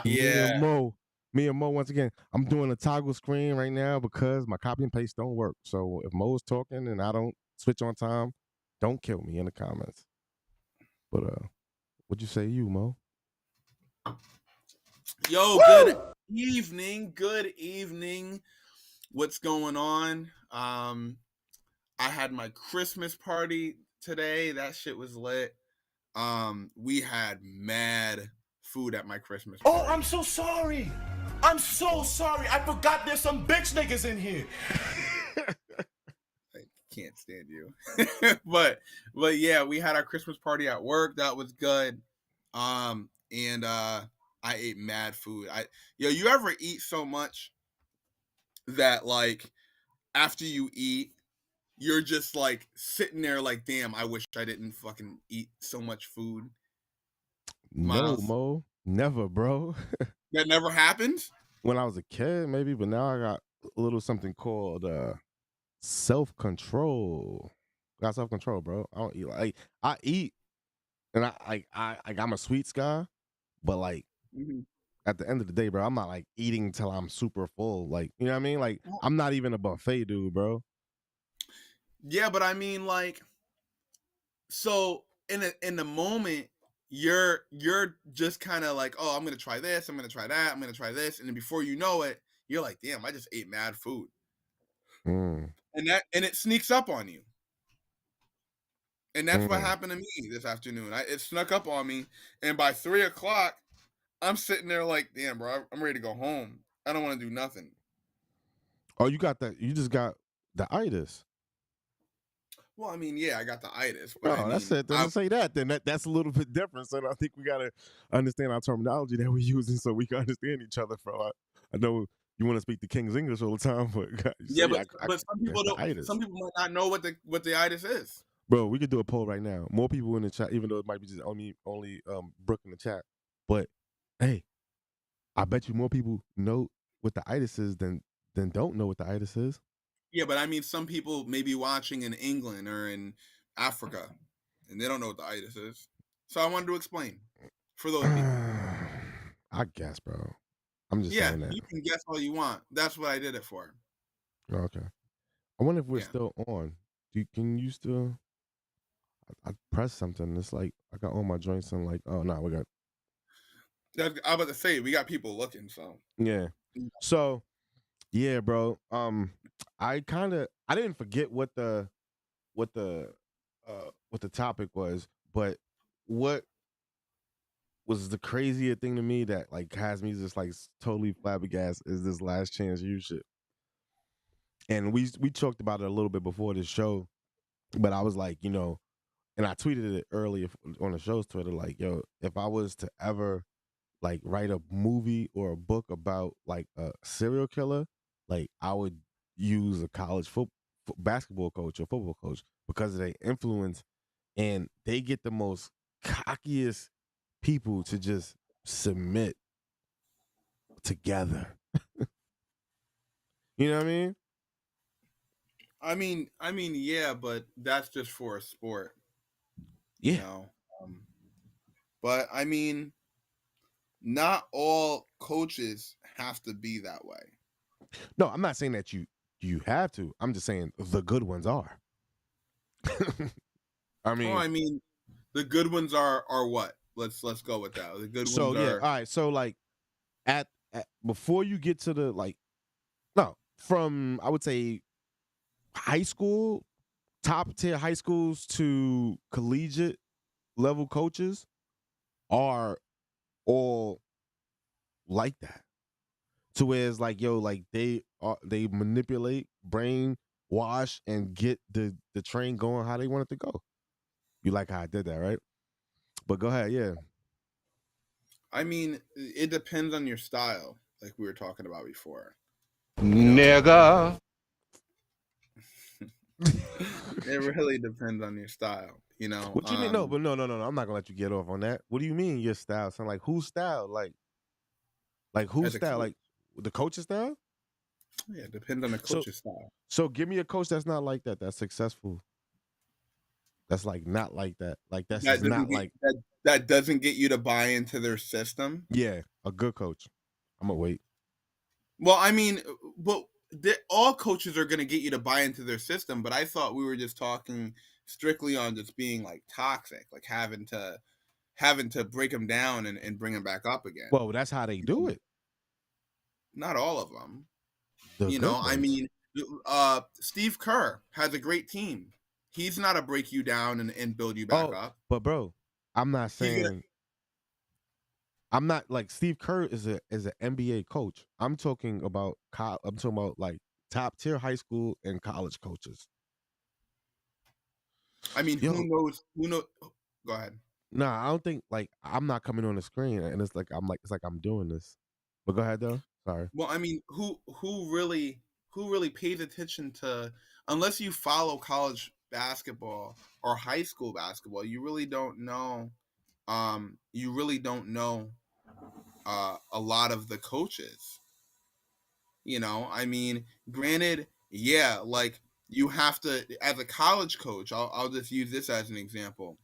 Me Yeah. and Mo, me and Mo, once again, I'm doing a toggle screen right now because my copy and paste don't work. So if Mo is talking and I don't switch on time, don't kill me in the comments. But what'd you say, you Mo? Yo, good Woo! evening. Good evening. What's going on? I had my Christmas party today. That shit was lit. We had mad food at my Christmas Oh, I'm party. so sorry. I'm so sorry. I forgot there's some bitch niggas in here. I can't stand you. but yeah, we had our Christmas party at work. That was good. And I ate mad food. You ever eat so much that like after you eat you're just like sitting there like, damn, I wish I didn't fucking eat so much food. No, Miles, Mo, never, bro. that never happened. When I was a kid, maybe, but now I got a little something called self control. Got self control, bro. I don't eat like I eat, and I'm a sweets guy, but like Mhm. at the end of the day, bro, I'm not like eating till I'm super full. Like, you know what I mean? Like, I'm not even a buffet dude, bro. Yeah, but I mean, like, so in the moment, you're just kind of like, oh, I'm gonna try this, I'm gonna try that, I'm gonna try this, and then before you know it, you're like, damn, I just ate mad food, Mm, and it sneaks up on you, and that's what mm. happened to me this afternoon. It snuck up on me, and by 3 o'clock, I'm sitting there like, damn, bro, I'm ready to go home. I don't want to do nothing. Oh, you got that? You just got the itis. Well, I mean, yeah, I got the itis, but I Oh, that's mean, it. Then to say that, then that's a little bit different. So I think we gotta understand our terminology that we're using so we can understand each other. I know you want to speak the King's English all the time, but God, you yeah, say I but some got people the don't. Some itis, people might not know what the itis is. bro. We could do a poll right now. More people in the chat, even though it might be just only Brooke in the chat. But hey, I bet you more people know what the itis is than don't know what the itis is. Yeah, but I mean, some people may be watching in England or in Africa, and they don't know what the itis is. So I wanted to explain for those people. I guess, bro. I'm just Yeah, saying that. you can guess all you want. That's what I did it for. Okay. I wonder if we're Yeah, still on. Can you still? I pressed something. It's like I got all my joints and like, oh no, we got I was about to say we got people looking. So yeah. So yeah, bro. I didn't forget what the what the topic was, but what was the crazier thing to me that like has me just like totally flabbergasted is this last chance you shit. And we talked about it a little bit before this show, but I was like, and I tweeted it earlier on the show's Twitter, like, yo, if I was to ever like write a movie or a book about like a serial killer, like I would use a college basketball coach or football coach because of their influence, and they get the most cockiest people to just submit together. You know what I mean? yeah, but that's just for a sport, you Yeah. know. Um, but I mean, not all coaches have to be that way. No, I'm not saying that you have to. I'm just saying the good ones are. I Oh, mean, I mean, the good ones are what? Let's go with that. The good so ones yeah, are all right. So like at before you get to the like no, from I would say high school, top tier high schools to collegiate level coaches are all like that. To where it's like, yo, like they manipulate, brain wash, and get the train going how they want it to go. You like how I did that, right? But go ahead, yeah. I mean, it depends on your style, like we were talking about before. You know, Nigga. it really depends on your style. What you mean? No, but no. I'm not gonna let you get off on that. What do you mean your style? Sound like whose style? Like whose as a style? coach, Like the coach's style? yeah, it depends on the So coach's style. so give me a coach that's not like that. That's successful. that's like not like that. Like that's That just doesn't not get like that doesn't get you to buy into their system. yeah, a good coach. I'm gonna wait. Well, I mean, but all coaches are going to get you to buy into their system. But I thought we were just talking strictly on just being like toxic, like having to break them down and bring them back up again. Well, that's how they You do know, it. not all of them. The good I ones. mean, Steve Kerr has a great team. He's not a break you down and build you back Oh, up. but bro, I'm not He's gonna. saying I'm not like Steve Kerr is an NBA coach. I'm talking about like top tier high school and college coaches. I mean, who Yo, knows? Who know? Go ahead. nah, I don't think like I'm not coming on the screen and it's like I'm doing this. But go ahead though. Sorry. Well, I mean, who really pays attention to, unless you follow college basketball or high school basketball, you really don't know. You really don't know a lot of the coaches. I mean, granted, yeah, like you have to, as a college coach. I'll just use this as an example.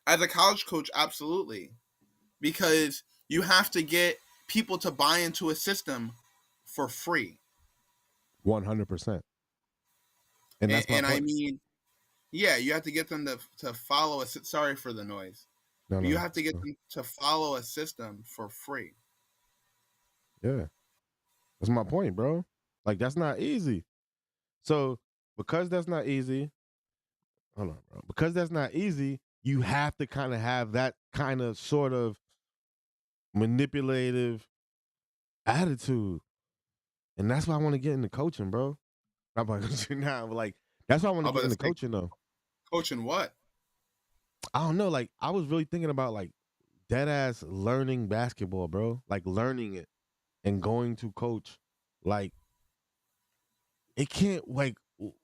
As a college coach, absolutely, because you have to get people to buy into a system for free. 100%. And and, that's my and I point. mean, yeah, you have to get them to follow us. Sorry for the noise, No, but you no. have to get them to follow a system for free. Yeah. That's my point, bro. Like that's not easy. So because that's not easy, hold on, bro. Because that's not easy, you have to kind of have that kind of sort of manipulative attitude. And that's why I want to get into coaching, bro. I'm like now, but like that's why I want I to was get about into to say, coaching though. coaching what? I don't know. Like I was really thinking about like dead ass learning basketball, bro. Like learning it and going to coach. Like it can't like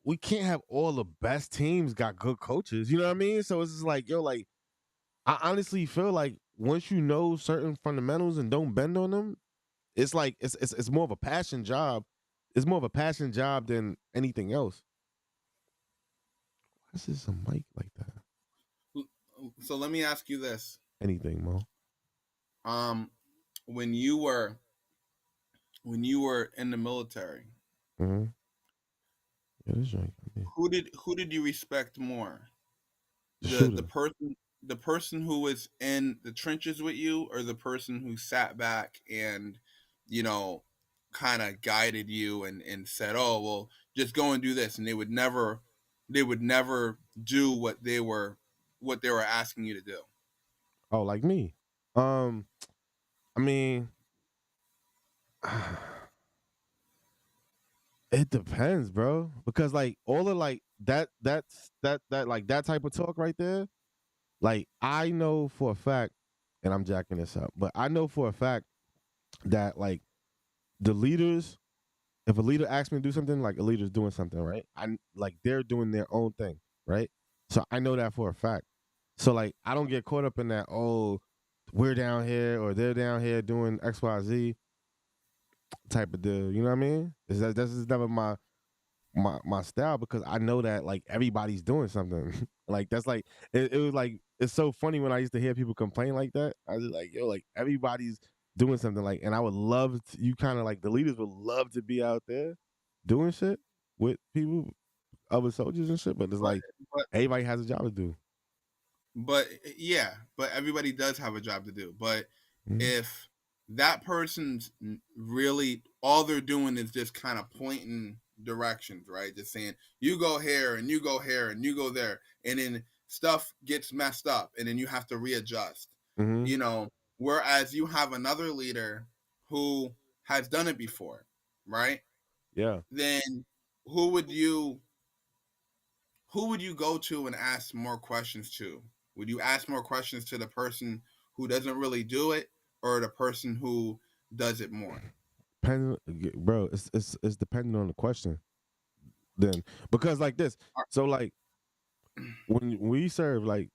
we can't have all the best teams got good coaches. You know what I mean? So it's just like yo, like I honestly feel like once you know certain fundamentals and don't bend on them, it's like it's more of a passion job. It's more of a passion job than anything else. Why is this a mic like that? So let me ask you this: Anything, Mo? um, when you were in the military, Mm-hmm. Yeah, this joint. Yeah. who did you respect more? The The shooter. person who was in the trenches with you, or the person who sat back and you know kind of guided you and said, oh well, just go and do this, and they would never do what they were asking you to do. Oh, like me. Um, I mean, it depends, bro. Because like all of like that like that type of talk right there. Like I know for a fact, and I'm jacking this up, but I know for a fact that like the leaders, if a leader asks me to do something, like a leader's doing something, right? I like they're doing their own thing, right? So I know that for a fact. So like I don't get caught up in that. Oh, we're down here or they're down here doing X, Y, Z type of deal. You know what I mean? That's just never my style because I know that like everybody's doing something. Like that's like it was like it's so funny when I used to hear people complain like that. I was just like, yo, like everybody's doing something like, and I would love to, you kind of like the leaders would love to be out there doing shit with people, other soldiers and shit. But it's but like but everybody has a job to do. yeah, but everybody does have a job to do. But Mhm. if that person's really, all they're doing is just kind of pointing directions, right? Just saying, you go here and you go here and you go there, and then stuff gets messed up, and then you have to readjust. Mhm. You know, whereas you have another leader who has done it before, right? Yeah. Then who would you who would you go to and ask more questions to? Would you ask more questions to the person who doesn't really do it, or the person who does it more? Depending, bro, it's depending on the question. Then because like this, so like when we serve, like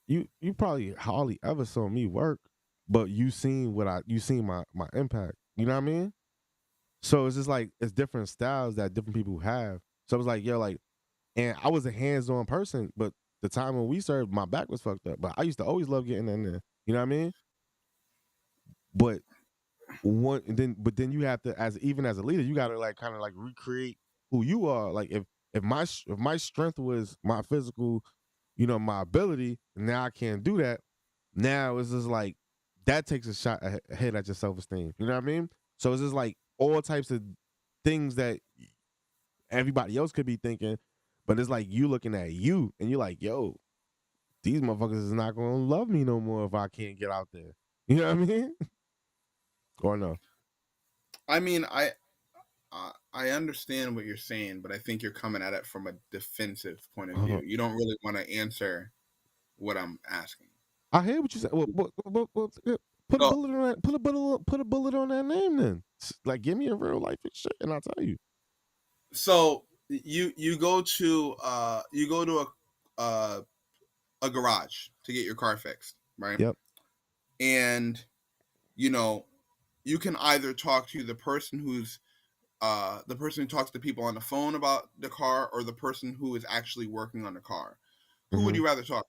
you probably hardly ever saw me work, but you seen my impact. You know what I mean? So it's just like it's different styles that different people have. So it was like yo, like, and I was a hands on person, but the time when we served, my back was fucked up. But I used to always love getting in there. You know what I mean? But but then you have to, as a leader, you got to like kind of like recreate who you are. Like if my strength was my physical, my ability, now I can't do that. Now it's just like that takes a shot ahead at your self esteem. You know what I mean? So it's just like all types of things that everybody else could be thinking, but it's like you looking at you and you're like, yo, these motherfuckers is not gonna love me no more if I can't get out there. You know what I mean? Or no? I mean, I understand what you're saying, but I think you're coming at it from a defensive point of view. You don't really want to answer what I'm asking. I hear what you said. Well, put a So, bullet on that. Put a bullet on that name then. Like, give me a real life shit, and I'll tell you. so you go to a garage to get your car fixed, right? Yep. And you know you can either talk to the person who talks to people on the phone about the car, or the person who is actually working on the car. Who would Mm-hmm. you rather talk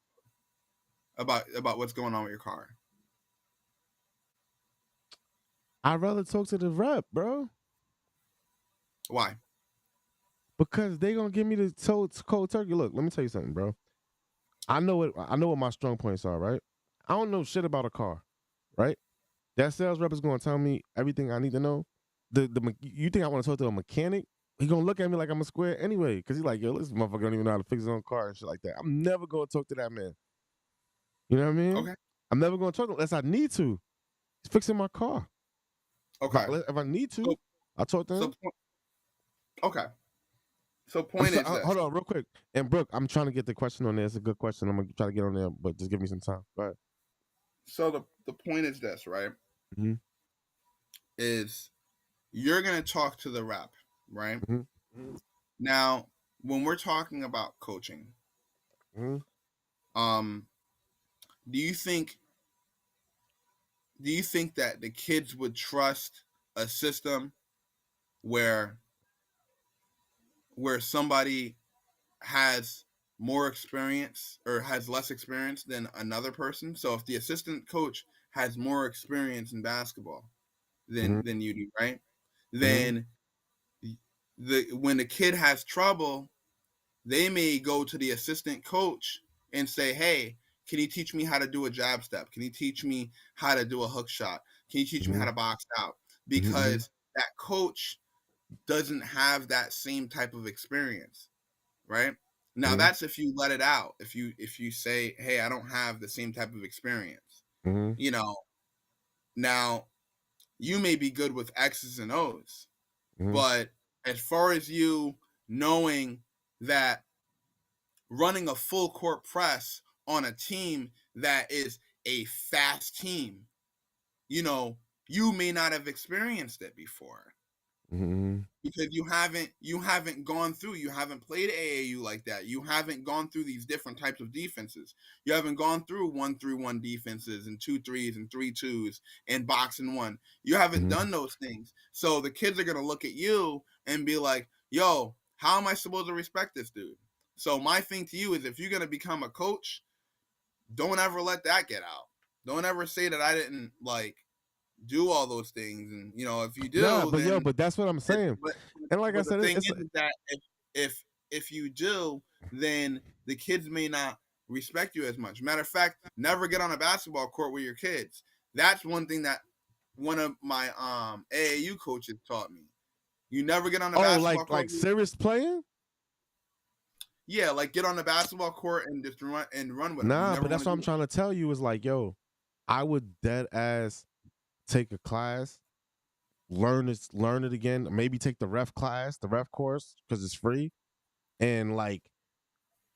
about what's going on with your car? I'd rather talk to the rep, bro, Why? because they gonna give me the cold turkey. Look, let me tell you something, bro. I know what my strong points are, right? I don't know shit about a car, right? That sales rep is gonna tell me everything I need to know. You think I want to talk to a mechanic? He gonna look at me like I'm a square anyway, because he's like, yo, this motherfucker don't even know how to fix his own car and shit like that. I'm never gonna talk to that man. You know what I mean? Okay. I'm never gonna talk to him unless I need to. He's fixing my car. Okay. If I need to, So, I'll talk to him. Okay. So point is this. Hold on, real quick. And Brooke, I'm trying to get the question on there. It's a good question. I'm gonna try to get on there, but just give me some time. Go ahead. So the point is this, right? Mm-hmm. Is you're gonna talk to the rep, right? Mm-hmm. Now, when we're talking about coaching, Mm-hmm. do you think that the kids would trust a system where somebody has more experience or has less experience than another person? So if the assistant coach has more experience in basketball than you do, right? Mm-hmm. Then when the kid has trouble, they may go to the assistant coach and say, "Hey, can you teach me how to do a jab step? Can you teach me how to do a hook shot? Can you teach me how to box out?" Mm-hmm. Because that coach doesn't have that same type of experience, right? Now Mm-hmm. that's if you let it out. If you say, "Hey, I don't have the same type of experience," Mm-hmm. you know. Now you may be good with X's and O's, Mm-hmm. but as far as you knowing that running a full court press on a team that is a fast team, you may not have experienced it before Mm-hmm. because you haven't gone through, you haven't played AAU like that. You haven't gone through these different types of defenses. You haven't gone through 1-3-1 defenses and 2-3s and 3-2s and box and one. You haven't Mm-hmm. done those things. So the kids are going to look at you and be like, yo, how am I supposed to respect this dude? So my thing to you is, if you're going to become a coach, don't ever let that get out. Don't ever say that I didn't do all those things. And if you Nah, do, but then but that's what I'm saying. but, And like I but the said, thing it's is that if you do, then the kids may not respect you as much. Matter of fact, never get on a basketball court with your kids. That's one thing that one of my AAU coaches taught me. You never get on a basketball court. serious playing. Yeah, like get on the basketball court and just run with them. You Nah, never but want that's to what do I'm it. trying to tell you is like, yo, I would dead ass take a class, learn it again, maybe take the ref class, the ref course, because it's free, and like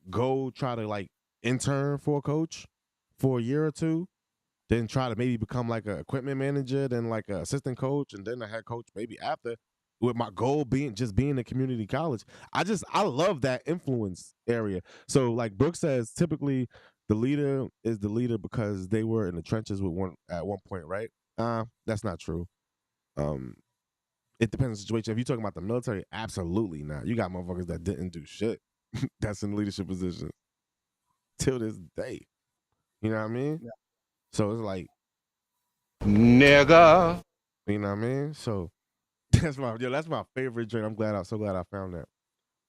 go try to like intern for a coach for a year or two, then try to maybe become like an equipment manager, then like an assistant coach, and then a head coach maybe after. With my goal being a community college, I love that influence area. So like Brooke says, typically the leader is the leader because they were in the trenches with one at one point, right? That's not true. Um, it depends on the situation. If you're talking about the military, absolutely not. You got motherfuckers that didn't do shit. That's in leadership positions. till this day. You know what I mean? Yeah. So it's like, Nigga. you know what I mean? So that's my favorite drink. So glad I found that.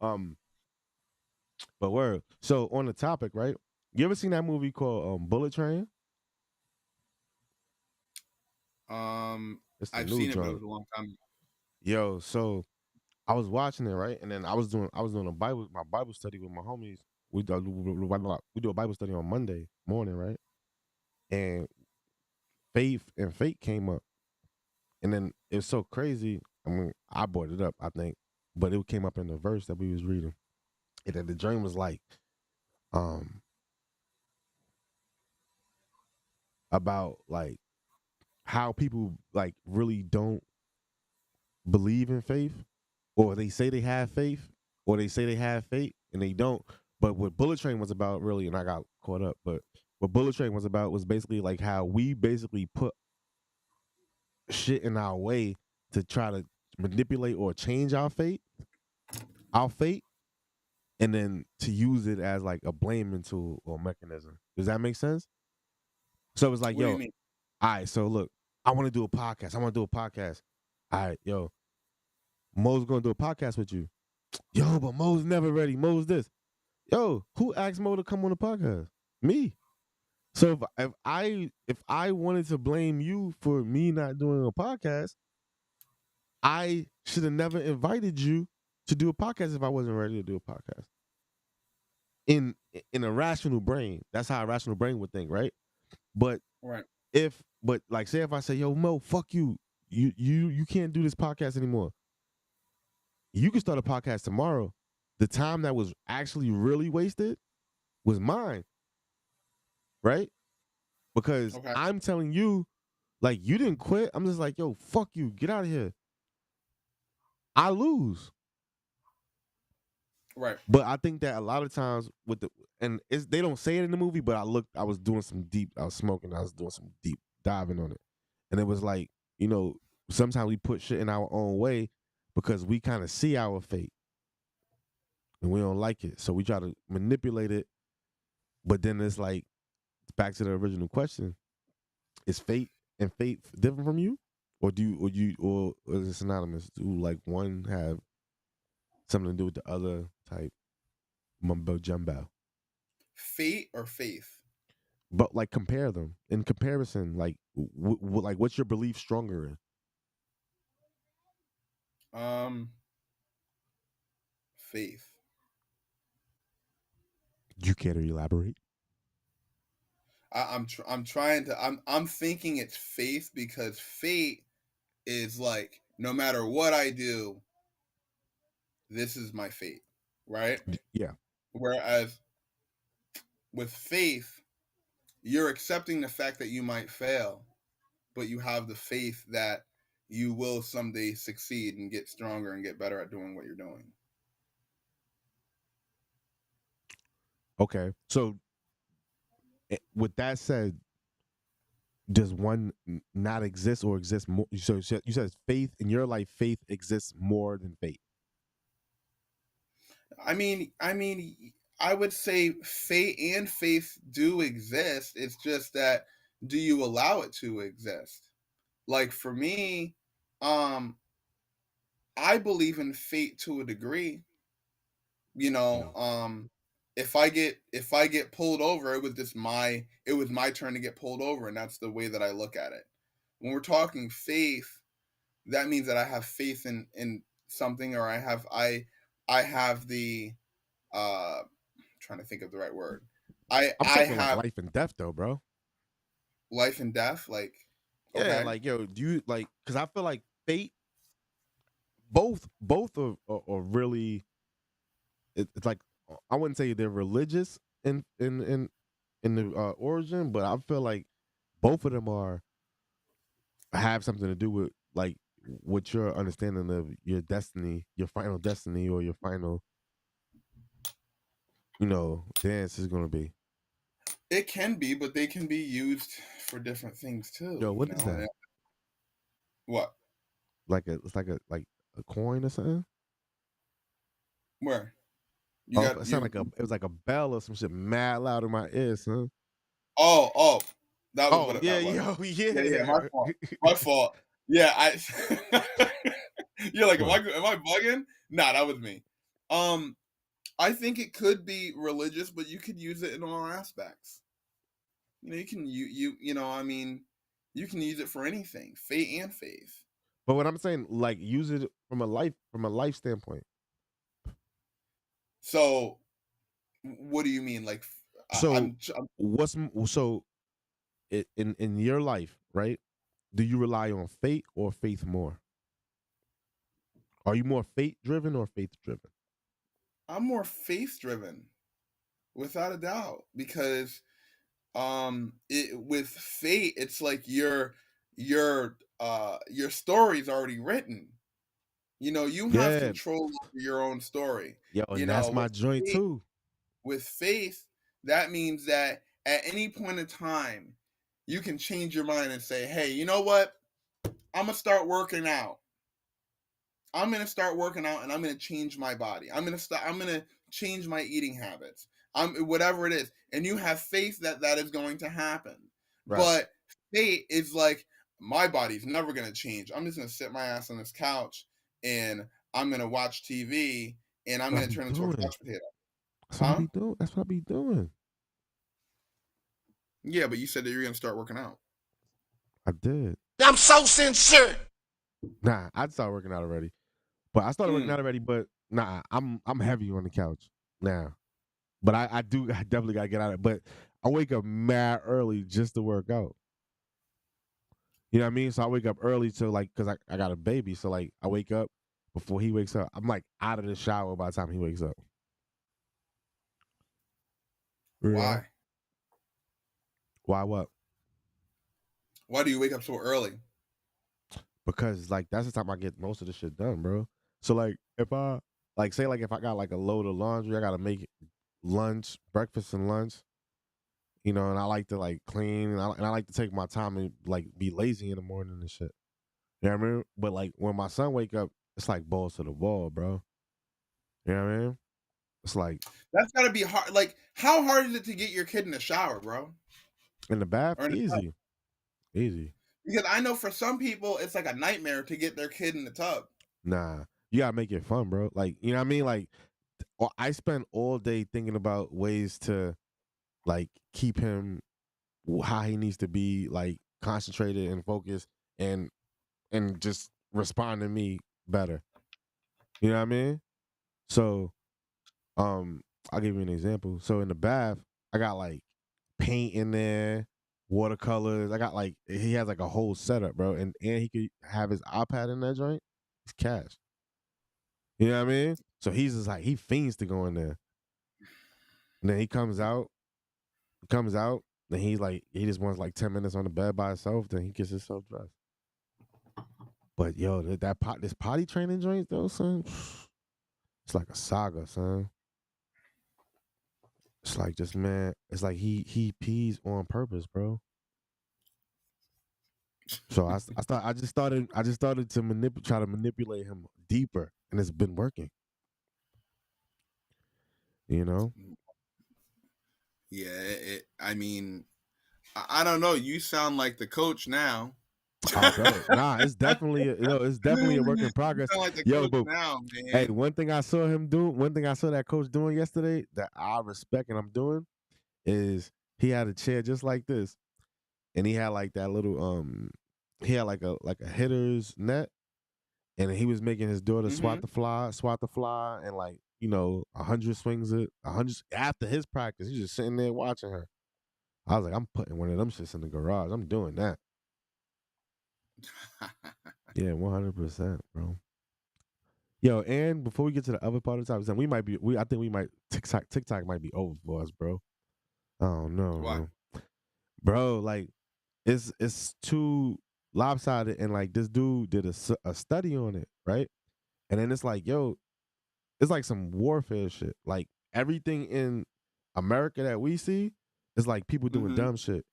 Um, but word. So on the topic, right? You ever seen that movie called Bullet Train? It's the I've new seen it, but it joint. was a long time ago. Yo, so I was watching it, right? And then I was doing my Bible study with my homies. We do a Bible study on Monday morning, right? And faith and fate came up. And then it was so crazy. I mean, I brought it up, I think, but it came up in the verse that we was reading. And then the dream was like, um, about like how people like really don't believe in faith, or they say they have faith, or they say they have faith and they don't. But what Bullet Train was about, really, and I got caught up, but what Bullet Train was about was basically like how we basically put shit in our way to try to manipulate or change our fate, and then to use it as like a blaming tool or mechanism. Does that make sense? So it's like, What do yo, you mean? all right, so look, I want to do a podcast. All right, yo, Mo's gonna do a podcast with you. Yo, but Mo's never ready. Mo's this. Yo, who asked Mo to come on the podcast? Me. So if I wanted to blame you for me not doing a podcast, I should have never invited you to do a podcast if I wasn't ready to do a podcast. In in a rational brain, that's how a rational brain would think, right? But Right. but like say if I say, yo, Mo, fuck you, you can't do this podcast anymore. You can start a podcast tomorrow. The time that was actually really wasted was mine, right? Because Okay. I'm telling you, like, you didn't quit. I'm just like, yo, fuck you, get out of here. I lose. Right. But I think that a lot of times with they don't say it in the movie, but I was doing I was smoking, I was doing some deep diving on it. And it was like, sometimes we put shit in our own way because we kind of see our fate and we don't like it. So we try to manipulate it. But then it's like, back to the original question: is fate and fate different from you, or is it synonymous? Do like one have something to do with the other type mumbo jumbo? Fate or faith? But like compare them in comparison. Like, like what's your belief stronger in? Um, Faith. You care to elaborate? I'm trying to. I'm thinking it's faith because fate is like no matter what I do, this is my fate, right? Yeah. Whereas with faith, you're accepting the fact that you might fail, but you have the faith that you will someday succeed and get stronger and get better at doing what you're doing. Okay. So, with that said, does one not exist or exist more? So you said faith in your life. Faith exists more than fate. I would say fate and faith do exist. It's just that do you allow it to exist? Like for me, um, I believe in fate to a degree. You know, Yeah. if I get pulled over, it was my turn to get pulled over, and that's the way that I look at it. When we're talking faith, that means that I have faith in something, or I have the trying to think of the right word. I'm I talking like have life and death, though, bro. life and death. Like, Yeah, okay, like, yo, do you like? Because I feel like fate, both are really. It's like, I wouldn't say they're religious in the origin, but I feel like both of them have something to do with like what your understanding of your destiny, your final destiny, or your final, dance is gonna be. it can be, but they can be used for different things too. Yo, You what is know. that? What? It's like a coin or something. Where? You Oh, got it you. sounded like it was like a bell or some shit mad loud in my ears, son. Oh, that was Oh what yeah, that was. yo, Yeah, yeah. my fault. My fault. Yeah, I. You're like, What? am I bugging? Nah, that was me. Um, I think it could be religious, but you could use it in all aspects. You can you know, I mean, you can use it for anything, faith and faith. But what I'm saying, like, use it from a life standpoint. So, what do you mean? Like, So I'm so in your life, right? Do you rely on fate or faith more? Are you more fate driven or faith driven? I'm more faith driven, without a doubt, because with fate, it's like your story's already written. You know, you have Yeah, control over your own story. yo, You and that's know, my joint faith, too. with faith, that means that at any point in time, you can change your mind and say, "Hey, you know what? I'm gonna start working out. I'm gonna start working out, and I'm gonna change my body. I'm gonna change my eating habits. I'm whatever it is." And you have faith that that is going to happen. Right. But fate is like, my body's never gonna change. I'm just gonna sit my ass on this couch and I'm gonna watch TV and I'm What I gonna be turn into a doing. couch potato. That's what I Huh? be doing. That's what I be doing. Yeah, but you said that you're gonna start working out. I did. I'm so sincere. Nah, I started working out already. But I started working Mm. out already, but nah, I'm heavy on the couch now. But I definitely gotta get out of it. But I wake up mad early just to work out. You know what I mean? So I wake up early to like, cause I got a baby. So like I wake up before he wakes up. I'm like out of the shower by the time he wakes up. You know? Why? Why what? Why do you wake up so early? Because like that's the time I get most of the shit done, bro. So like if I like say like if I got like a load of laundry, I gotta make lunch, breakfast and lunch. You know, and I like to like clean and I like to take my time and like be lazy in the morning and shit. You know what I mean? But like when my son wake up, it's like balls to the wall, bro. You know what I mean? It's like That's gotta be hard. Like, how hard is it to get your kid in the shower, bro? in the bath, Or in the tub? easy, easy. Because I know for some people it's like a nightmare to get their kid in the tub. Nah, you gotta make it fun, bro. Like you know what I mean? Like I spend all day thinking about ways to like keep him how he needs to be, like concentrated and focused, and just respond to me better. You know what I mean? So Um, I'll give you an example. So in the bath, I got like paint in there, watercolors. I got like he has like a whole setup, bro, and he could have his iPad in that joint. It's cash. You know what I mean? So he's just like he fiends to go in there, and then he comes out, then he's like he just wants like 10 minutes on the bed by himself. Then he gets himself dressed. But yo, this potty training joint though, son, it's like a saga, son. It's like this man. It's like he pees on purpose, bro. So I just started to try to manipulate him deeper, and it's been working. You know? Yeah, I mean, I don't know. You sound like the coach now. Oh, bro, nah, it's definitely a work in You progress. sound like the Yo, coach but now, hey, man. one thing I saw him do, one thing I saw that coach doing yesterday that I respect and I'm doing is he had a chair just like this, and he had like that little he had like a hitter's net, and he was making his daughter Hmm. swat the fly, and like 100 swings it, 100 after his practice. He's just sitting there watching her. I was like, I'm putting one of them shits in the garage. I'm doing that. Yeah, 100%, bro. Yo, and before we get to the other part of the topic, I think we might TikTok might be over for us, bro. I don't know, Why? bro. Like it's too lopsided, and like this dude did a study on it, right? And then it's like, yo, it's like some warfare shit. Like everything in America that we see is like people doing Hmm. dumb shit.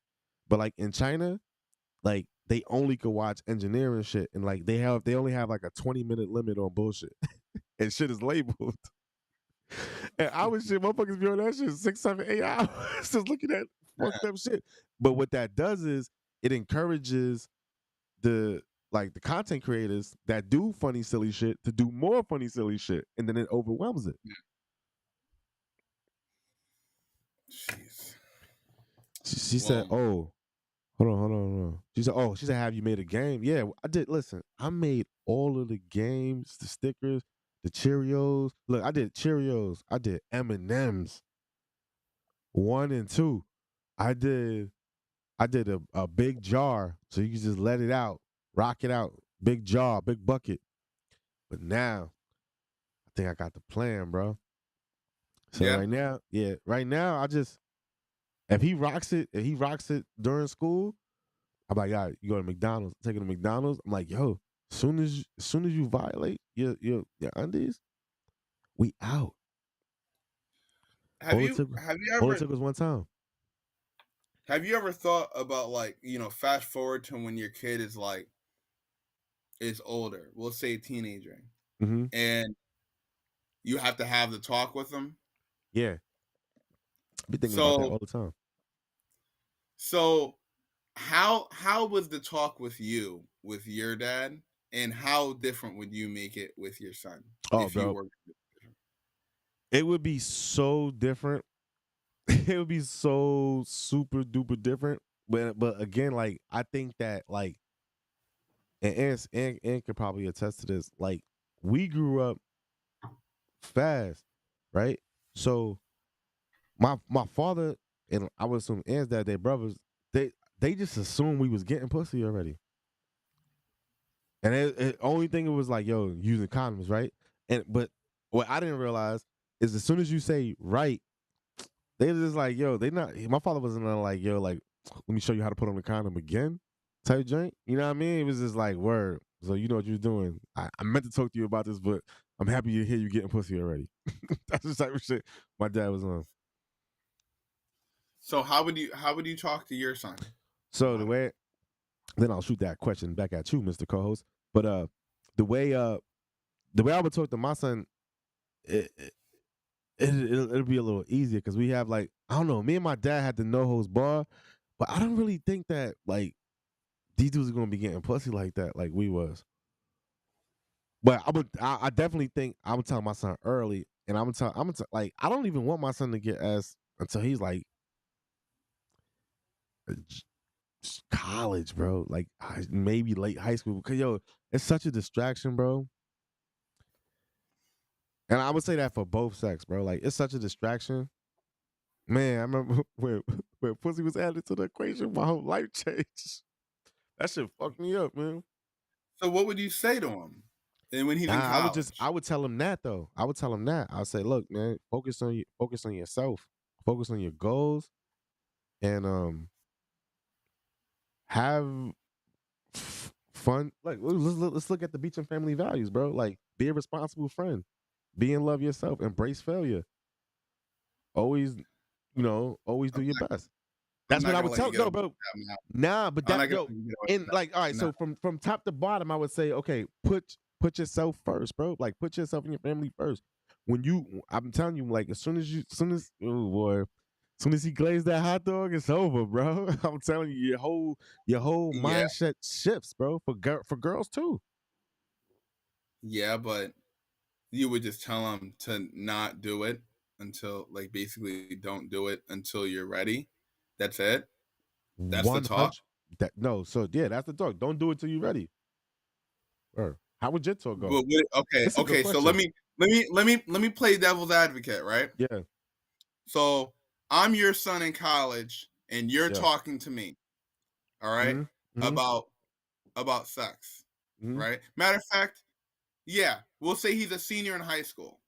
But like in China, like they only could watch engineering shit, and like they only have like a 20-minute limit on bullshit. And shit is labeled. And I was shit, motherfuckers be on that shit 6, 7, 8 hours just looking at fucked up shit. But what that does is it encourages the the content creators that do funny, silly shit to do more funny, silly shit, and then it overwhelms it. Jeez. She said, "Oh, hold on. She said, "Oh, she said, have you made a game?" Yeah, I did. Listen, I made all of the games, the stickers, the Cheerios. Look, I did Cheerios. I did M&Ms 1 and 2. I did a big jar, so you can just let it out, rock it out. Big jar, big bucket. But now, I think I got the plan, bro. So Yeah. right now, if he rocks it during school, I'm like, all right, you go to McDonald's, take it to McDonald's. I'm like, yo, as soon as you violate your undies, we out. Have All it you took have you all it ever took was one time. have you ever thought about fast forward to when your kid is older, we'll say a teenager, Mm-hmm. and you have to have the talk with them. Yeah, I be thinking about that So all the time. so how was the talk with you with your dad, and how different would you make it with your son Oh, if you bro, were? it would be so different. It would be so super duper different. But again, I think that and could probably attest to this. Like we grew up fast, right? So my father and I would assume Ann's dad, their brothers, they just assumed we was getting pussy already. And only thing it was like, yo, using condoms, right? But what I didn't realize is as soon as you say right, they just like, yo, they not. My father wasn't like, yo, like, let me show you how to put on the condom again, type joint. You know what I mean? It was just like, word. So you know what you're doing. I meant to talk to you about this, but I'm happy to hear you getting pussy already. That's the type of shit my dad was on. So how would you talk to your son? So then I'll shoot that question back at you, Mr. Co-host. But the way I would talk to my son, it, it, it'll be a little easier because we have I don't know, me and my dad had the no holds bar, but I don't really think that these dudes are gonna be getting pussy like that, like we was. But I definitely think I would tell my son early, and I'm gonna tell I don't even want my son to get ass until he's college, bro. Maybe late high school, because yo, it's such a distraction, bro. And I would say that for both sex, bro. Like it's such a distraction. Man, I remember when pussy was added to the equation, my whole life changed. That shit fucked me up, man. So what would you say to him? And when he's in Nah, I college? would tell him that though. I would tell him that. I'll say, look, man, focus on yourself, focus on your goals, and have fun. Like let's look at the beach and family values, bro. Like be a responsible friend, be in love yourself, embrace failure. Always, always do I'm your not, best. I'm That's what not I gonna would let you tell. get No, away with bro. that now. Nah, but I'm not that gonna yo, let you get away and with all right. that. No. So from top to bottom, I would say, okay, put yourself first, bro. Like put yourself and your family first. I'm telling you, oh boy, as soon as he glazed that hot dog, it's over, bro. I'm telling you, your whole Yeah, mindset shifts, bro. For girls too. yeah, but you would just tell him to not do it until basically don't do it until you're ready. That's it. That's the talk. 100. That no. So yeah, that's the talk. Don't do it till you're ready. Or how would your talk go? Okay, It's a good okay. So let question. me let me play devil's advocate, right? Yeah, So I'm your son in college, and you're yeah. talking to me, all right, Mm-hmm. Mm-hmm. about sex, Mm-hmm. right? Matter of fact, yeah, we'll say he's a senior in high school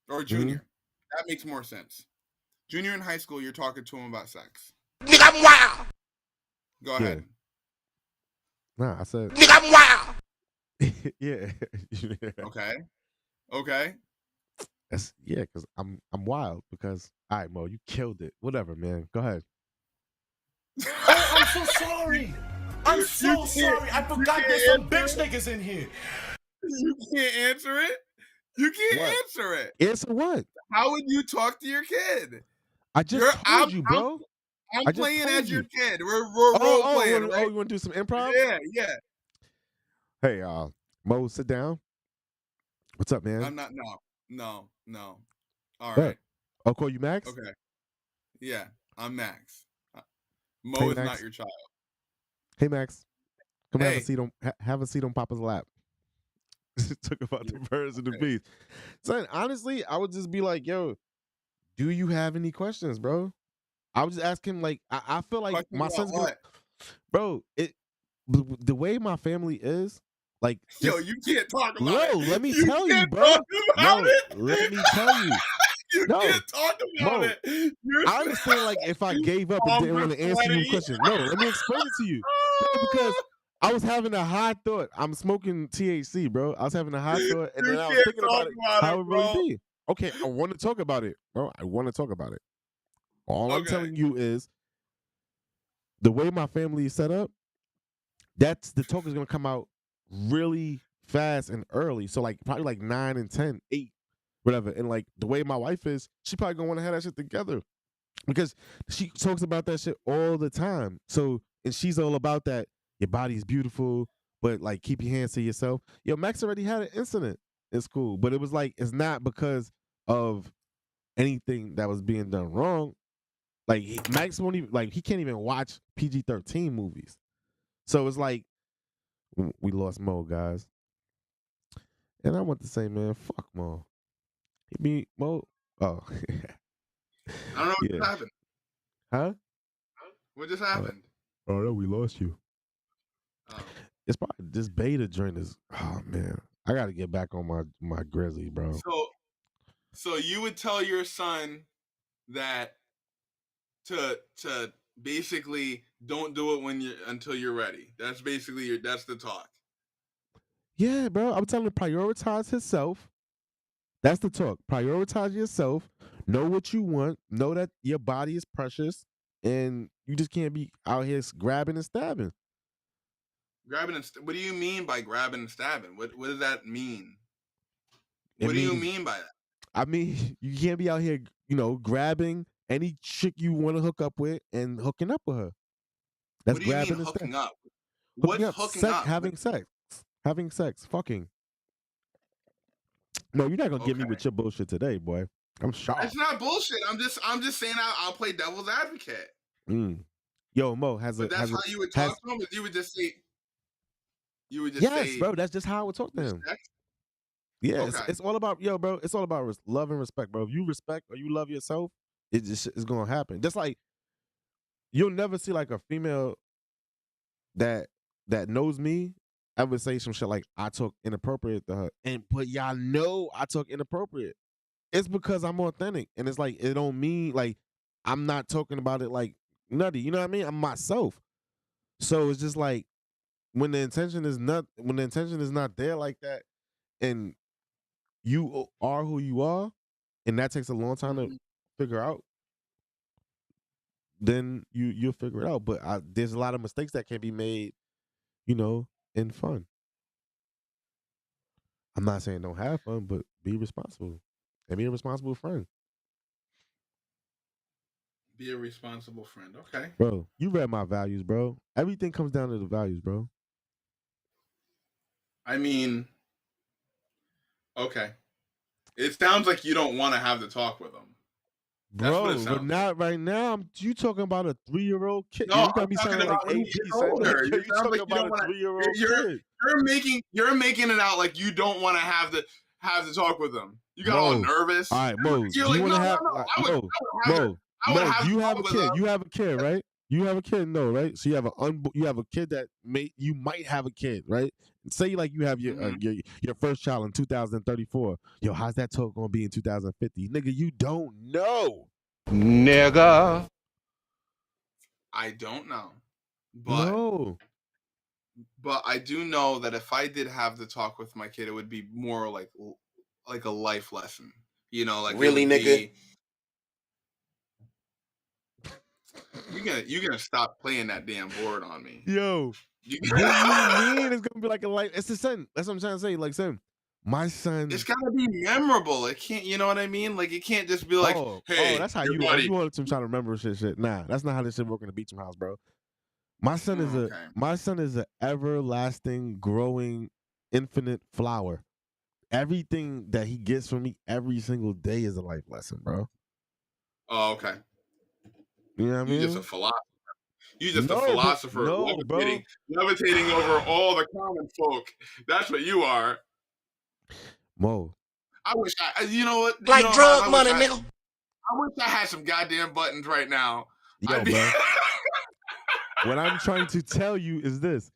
or Mm-hmm. junior. That makes more sense. Junior in high school, you're talking to him about sex. Nigga, I'm wild. Go Yeah. ahead. Nah, I said Nigga, I'm wild. yeah. Yeah. Okay. Okay. Yeah, because I'm wild because all right, Mo, you killed it. Whatever, man. Go ahead. Oh, I'm so sorry. I'm so can't- sorry. I you forgot can't there's some answer bitch niggas in here. You can't answer it. You can't What? answer it. Answer what? How would you talk to your kid? I just told you, bro. I'm I just playing told as your you. kid. We're role playing, right? You want to do some improv? Yeah. Hey, Mo, sit down. What's up, man? I'm not. No. All What? right. I'll call you Max. Okay. Yeah, I'm Max. Mo Hey, is not Max. your child. Hey, Max. Come have a Hey. seat on have a seat on Papa's lap. Talk about the birds and the Okay. bees. Son, honestly, I would just be like, yo, do you have any questions, bro? I would just ask him, like, I feel like Questions my about son's gonna, what? bro, the way my family is, like, Yo, just you can't talk about it. no, let me You tell you, can't talk bro. about No, it. let me tell you. You No, can't talk about Mo, it. You're I understand, like, if I gave up and didn't number want to answer you a 20. question. No, let me explain it to you. No, because I was having a high thought. I'm smoking THC, bro. I was having a high thought, and You then I was can't thinking talk about it, about how it, it really bro. be. Okay, I want to talk about it, bro. I want to talk about it. All I'm Okay. telling you is the way my family is set up, that's the talk is gonna come out really fast and early. So like probably like 9 and 10, 8, whatever. And like the way my wife is, she probably gonna want to have that shit together. Because she talks about that shit all the time. So, and she's all about that. Your body's beautiful, but like keep your hands to yourself. Yo, Max already had an incident in school, but it was like it's not because of anything that was being done wrong. Like Max won't even like he can't even watch PG-13 movies. So it's like we lost Mo, guys. And I want to say, man, fuck Mo. He be Mo. Oh, I don't know what yeah. just happened. Huh? What just happened? Oh no, we lost you. Oh. It's probably this beta joint is. Oh man, I got to get back on my Grizzly, bro. So you would tell your son that to basically don't do it when you until you're ready. That's basically that's the talk. Yeah, bro. I'm telling him to prioritize himself. That's the talk. Prioritize yourself. Know what you want. Know that your body is precious, and you just can't be out here grabbing and stabbing. Grabbing and what do you mean by grabbing and stabbing? What does that mean? It What do you means, mean by that? I mean, you can't be out here, grabbing any chick you want to hook up with and hooking up with her. That's What do you mean grabbing and hooking stabbing. up? Hooking What's up, hooking up? having sex, fucking. No, you're not gonna get me Okay. with your bullshit today, boy. I'm shocked. It's not bullshit. I'm just saying I'll play devil's advocate. Yo, Mo has But a that's has a how you would has talk to him. Is you would just say. You would just yes, say. bro. That's just how I would talk to him. Respect? Yeah, Okay. it's all about bro. It's all about love and respect, bro. If you respect or you love yourself, it just is gonna happen. Just like you'll never see like a female that knows me ever say some shit like I talk inappropriate to her, but y'all know I talk inappropriate. It's because I'm authentic, and it's like it don't mean like I'm not talking about it like nutty. You know what I mean? I'm myself. So it's just like when the intention is not there like that, and you are who you are, and that takes a long time to Mhm. figure out, then you'll figure it out. But there's a lot of mistakes that can be made, in fun. I'm not saying don't have fun, but be responsible and be a responsible friend. Be a responsible friend. Okay. Bro, you read my values, bro. Everything comes down to the values, bro. I mean, okay. It sounds like you don't want to have the talk with him. That's what it Bro, but sounds like. not right now. You talking about a 3-year-old kid? No, Yo, you I'm got me talking sounding like about when he AB, gets son. Like, older. yo, It you sounds talking like you about don't a want to. 3-year-old kid, You're making it out like you don't want to have the talk with him. You got all bro. nervous. All right, Mo. You're Do you like, want no, to no, have no. I would Mo? have Do the you have talk a with kid? him. You have a kid, right? You have a kid, no, right? So you have you have a kid that you might have a kid, right? Say like you have your first child in 2034. Yo, how's that talk gonna be in 2050, nigga? You don't know, Nigga. I don't know, no. but I do know that if I did have the talk with my kid, it would be more like a life lesson. You know, like Really, it would nigga? be. You're gonna stop playing that damn board on me. Yo, what do you mean it's gonna be like a life? It's the same. That's what I'm trying to say. Like, son, My son. It's gotta be memorable. It can't, you know what I mean? Like it can't just be like, hey, that's how your you. Oh, buddy. you want to try to remember shit? Nah, that's not how this shit work in the Beecham house, bro. My son is Okay. an everlasting, growing, infinite flower. Everything that he gets from me every single day is a life lesson, bro. Oh, okay. You know what I mean? You just a philosopher. You just a No, but philosopher no, bro. levitating over all the common folk. That's what you are. Mo. I wish you know what? Like you know, drug I money, wish nigga. I wish I had some goddamn buttons right now. Yo, bro. What I'm trying to tell you is this.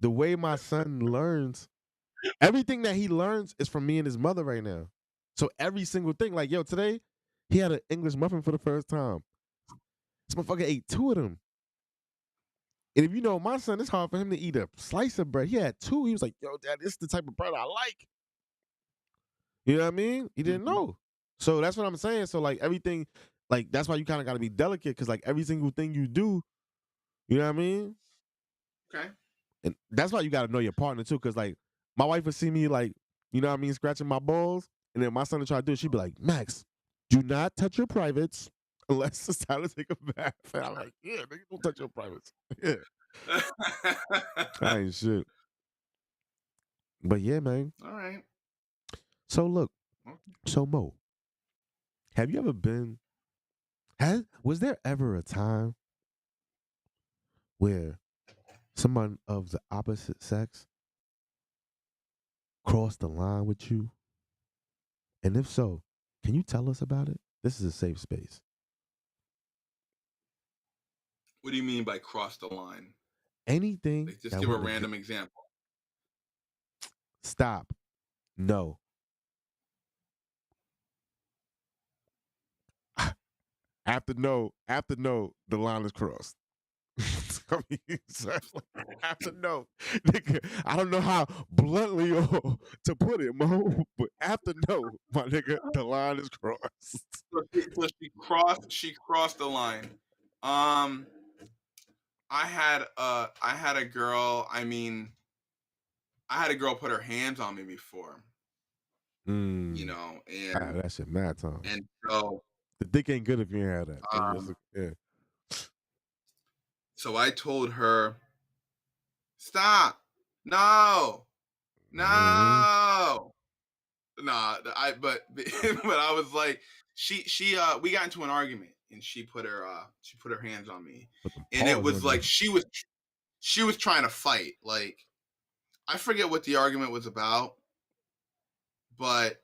The way my son learns, everything that he learns is from me and his mother right now. So every single thing, like, yo, today, he had an English muffin for the first time. This motherfucker ate 2 of them. And if you know my son, it's hard for him to eat a slice of bread. He had 2. He was like, yo, Dad, this is the type of bread I like. You know what I mean? He didn't know. So that's what I'm saying. So, like, everything, like, that's why you kind of got to be delicate because, like, every single thing you do, you know what I mean? Okay. And that's why you got to know your partner, too, because, like, my wife would see me, like, you know what I mean, scratching my balls. And then my son would try to do it. She'd be like, Max, do not touch your privates unless it's time to take a bath. And I'm like, yeah, nigga, don't touch your privates. Yeah. I ain't shit. But yeah, man. All right. So look, so Mo, have you ever been? Was there ever a time where someone of the opposite sex crossed the line with you? And if so, can you tell us about it? This is a safe space. What do you mean by cross the line? Anything Like, just that give a would random example. stop. No. After no, the line is crossed. I mean, after no, nigga, I don't know how bluntly to put it, Mo, but after no, my nigga, the line is crossed. So she crossed the line. I had a girl. I mean, I had a girl put her hands on me before. You know, That shit mad times. and so The dick ain't good if you ain't have that. Yeah. so I told her, stop, no, Mhm. no, nah. But but I was like, we got into an argument, and she put her hands on me, Put the and it paws was on like you. she was trying to fight. Like, I forget what the argument was about, but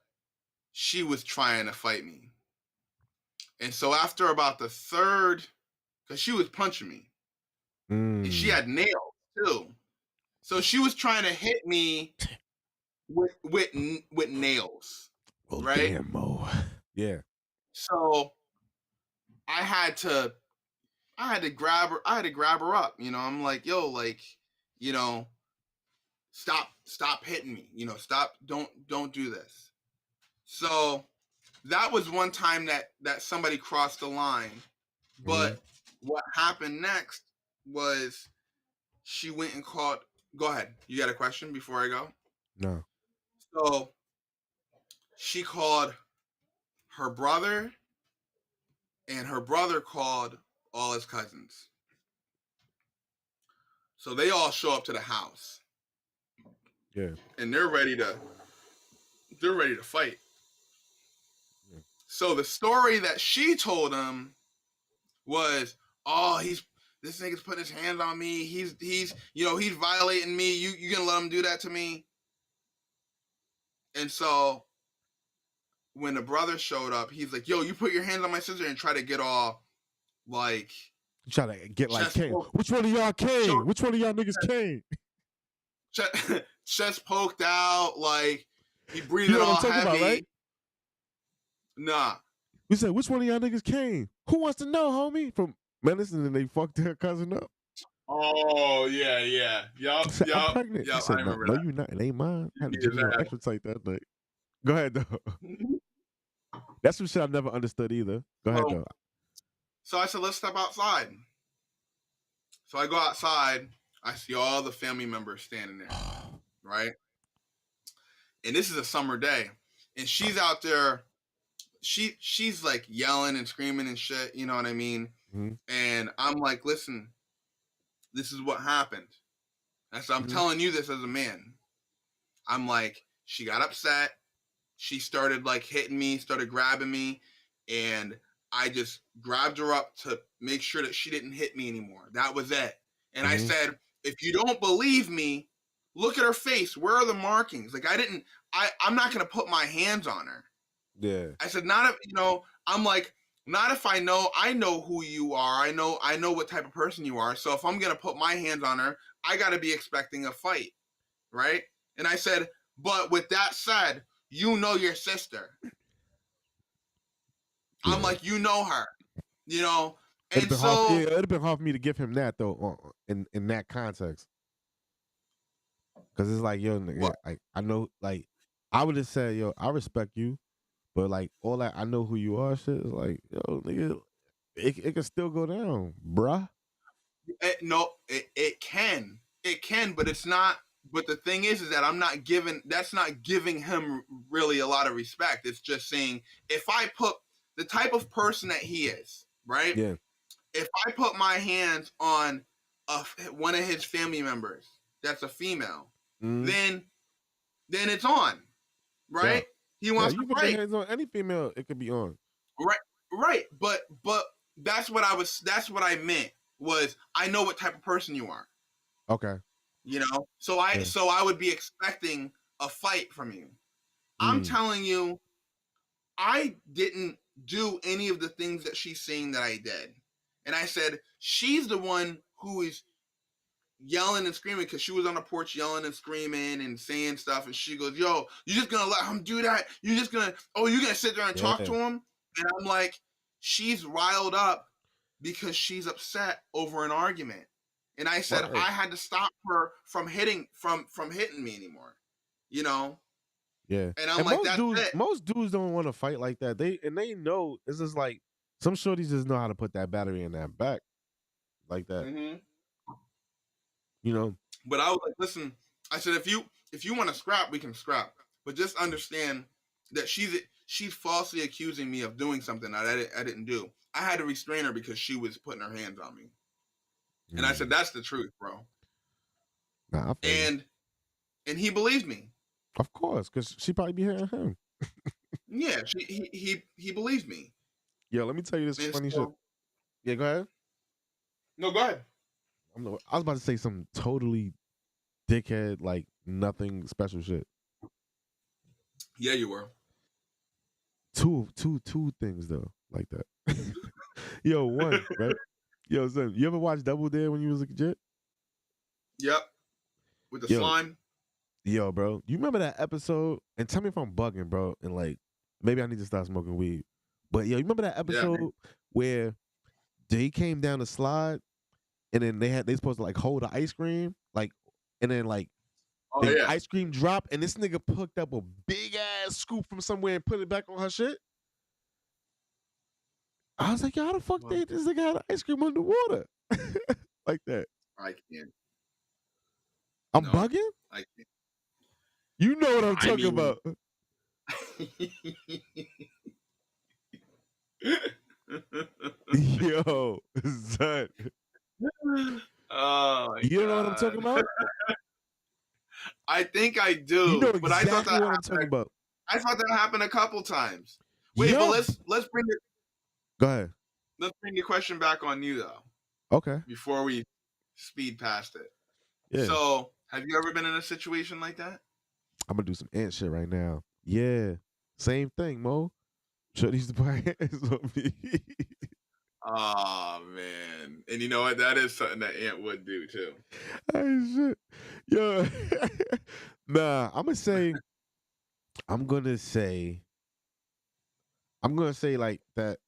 she was trying to fight me. And so after about the third, because she was punching me, and she had nails too, so she was trying to hit me with nails, Oh right? damn, Mo. Yeah. So I had to grab her. I had to grab her up. You know, I'm like, yo, like, you know, stop hitting me. You know, stop. Don't do this. So that was one time that somebody crossed the line. But what happened next was she went and called. Go ahead. You got a question before I go? No. So she called her brother, and her brother called all his cousins. So they all show up to the house. Yeah. And they're ready to fight. Yeah. So the story that she told them was, oh, this nigga's putting his hands on me. He's he's violating me. You gonna let him do that to me? And so when the brother showed up, he's like, yo, you put your hands on my sister, and try to get all like Try to get like chest Kane. poked, Which one of y'all Kane? Which one of y'all niggas Kane? chest poked out, like he You breathing know what I'm all talking about, right? heavy. Nah. We said, which one of y'all niggas Kane? Who wants to know, homie? From Menace, and then they fucked their cousin up. Oh yeah. Yup. Said, I'm pregnant. She I said, no, remember no, that. you not. It ain't mine. I had to He is Jimmy on that. extra tight that night. Go ahead, though. That's some shit I've never understood either. Go ahead, though. So I said, let's step outside. So I go outside. I see all the family members standing there, right? and this is a summer day, and she's out there. She's like yelling and screaming and shit. You know what I mean? Mm-hmm. And I'm like, listen, this is what happened. And so I'm Mm-hmm. telling you this as a man. I'm like, she got upset. She started like hitting me, started grabbing me, and I just grabbed her up to make sure that she didn't hit me anymore. That was it. And I Mm-hmm. said, if you don't believe me, look at her face. Where are the markings? Like I'm not gonna put my hands on her. Yeah. I said, not if I'm like, not if I know who you are. I know what type of person you are. So if I'm gonna put my hands on her, I gotta be expecting a fight. Right? And I said, but with that said, you know your sister. Yeah. I'm like, you know her, It'd and have been hard. Yeah, so it'd have been hard for me to give him that though, in that context, because it's like, yo, nigga, what? I know, like, I would have said, yo, I respect you, but like all that, I know who you are. Shit is like, yo, nigga, it can still go down, bruh. No, it can, but it's not. But the thing is that that's not giving him really a lot of respect. It's just saying if I put the type of person that he is, right? Yeah. If I put my hands on one of his family members that's a female, Mm-hmm. then it's on, Yeah. right? He Yeah. wants to You put your fight, hands on any female, it could be on. right? Right, but that's what I meant was I know what type of person you are, Okay. So I Yeah. so I would be expecting a fight from you. I'm Mm. telling you, I didn't do any of the things that she's saying that I did. And I said, she's the one who is yelling and screaming because she was on the porch yelling and screaming and saying stuff. And she goes, yo, you just going to let him do that? You're going to sit there and talk Yeah. to him? And I'm like, she's riled up because she's upset over an argument. And I said, Word. I had to stop her from hitting me anymore, you know? Yeah. And I'm And like, that's it. most dudes don't want to fight like that. They know it's just like some shorties just know how to put that battery in that back like that. Mm-hmm. You know. But I was like, listen, I said, if you want to scrap, we can scrap. But just understand that she's falsely accusing me of doing something that I didn't do. I had to restrain her because she was putting her hands on me. And I said, that's the truth, bro. Nah, I feel you. And he believed me. Of course, because she probably be hearing him. Yeah, he believed me. Yo, let me tell you this And funny so, shit. Yeah, go ahead. No, go ahead. I was about to say some totally dickhead, like nothing special shit. Yeah, you were. Two things though, like that. Yo, one, right? Yo, son, you ever watch Double Dare when you was a kid? Yep. With the Yo, slime. Yo, bro, you remember that episode? And tell me if I'm bugging, bro. And like, maybe I need to stop smoking weed. But yo, you remember that episode where they came down the slide, and then they supposed to like hold the ice cream, like, and then like Oh the yeah. ice cream dropped, and this nigga picked up a big ass scoop from somewhere and put it back on her shit. I was like, yo, how the fuck this nigga had ice cream underwater like that? I can't. I'm No, bugging. I can't. You know what I'm talking mean, about. Yo, son. Oh, You know what I'm talking about? I think I do. You know but I thought exactly what I'm talking about. I thought that happened a couple times. Wait, Yo. but let's bring it. Go ahead. Let's bring the question back on you though. Okay. Before we speed past it. Yeah. So, have you ever been in a situation like that? I'm gonna do some ant shit right now. Yeah. Same thing, Mo. Shorty's to put hands on me. Oh man. And you know what? That is something that Ant would do too. Hey shit. Yo. Nah, I'm gonna say like that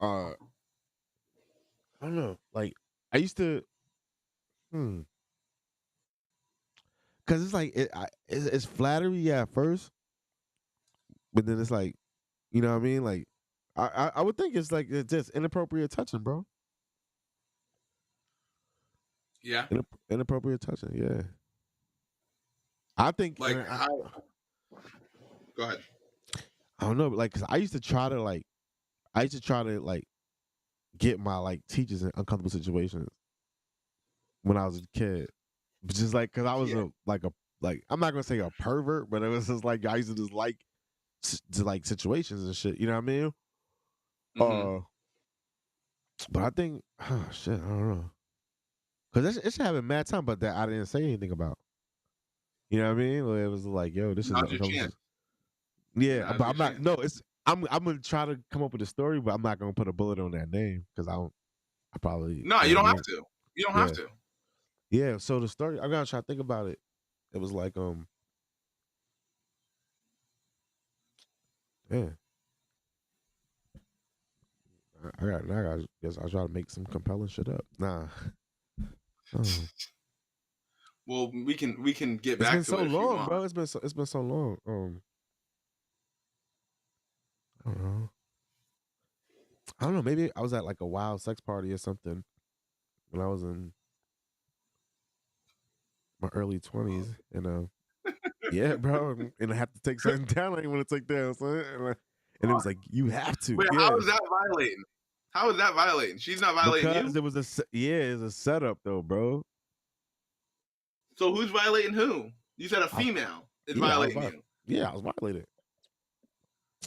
I don't know. Like I used to cuz it's like it's flattery at first, but then it's like, you know what I mean? Like I would think it's like it's just inappropriate touching, bro. Yeah. Inappropriate touching, yeah. I think Like Go ahead. I don't know, like, cause I used to try to like get my like teachers in uncomfortable situations when I was a kid, just like cause I was Yeah. like I'm not gonna say a pervert, but it was just like I used to just like to like situations and shit. You know what I mean? Mm-hmm. But I think, oh shit, I don't know, cause it's having mad time, but that I didn't say anything about. You know what I mean? Where it was like, yo, this is Now's an your uncomfortable. chance. Yeah, Now's but your I'm not. chance. No, it's I'm gonna try to come up with a story, but I'm not gonna put a bullet on that name because I don't. I probably, No, you you know what don't I have mean? to. You don't have Yeah, to. yeah. So the story, I'm gonna try to think about it. It was like, yeah, I guess I'll try to make some compelling shit up. Nah, oh, Well, we can get it's been back to so it if you long, want. bro. It's been so long. I don't know. I don't know. Maybe I was at like a wild sex party or something when I was in my early 20s, and yeah, bro, and I have to take something down. I didn't want to take down, son. And it was like you have to, Wait, how yeah, is that violating? How is that violating? She's not violating because you. it was it's a setup though, bro. So who's violating who? You said a I, female is yeah, violating you. I was violated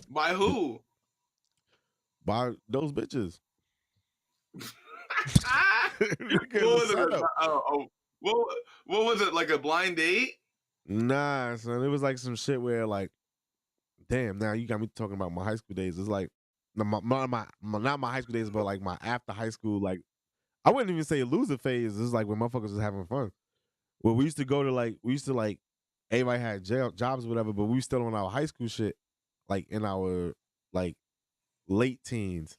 By who? by those bitches. What Because it's a was it? setup. What, what was it? Like a blind date? Nah, son, it was like some shit where like, damn, now you got me talking about my high school days. It's like not my high school days, but like my after high school, like I wouldn't even say loser phase. It's like when motherfuckers was having fun. Well, we used to go to like everybody had jobs or whatever, but we still on our high school shit, like in our like late teens.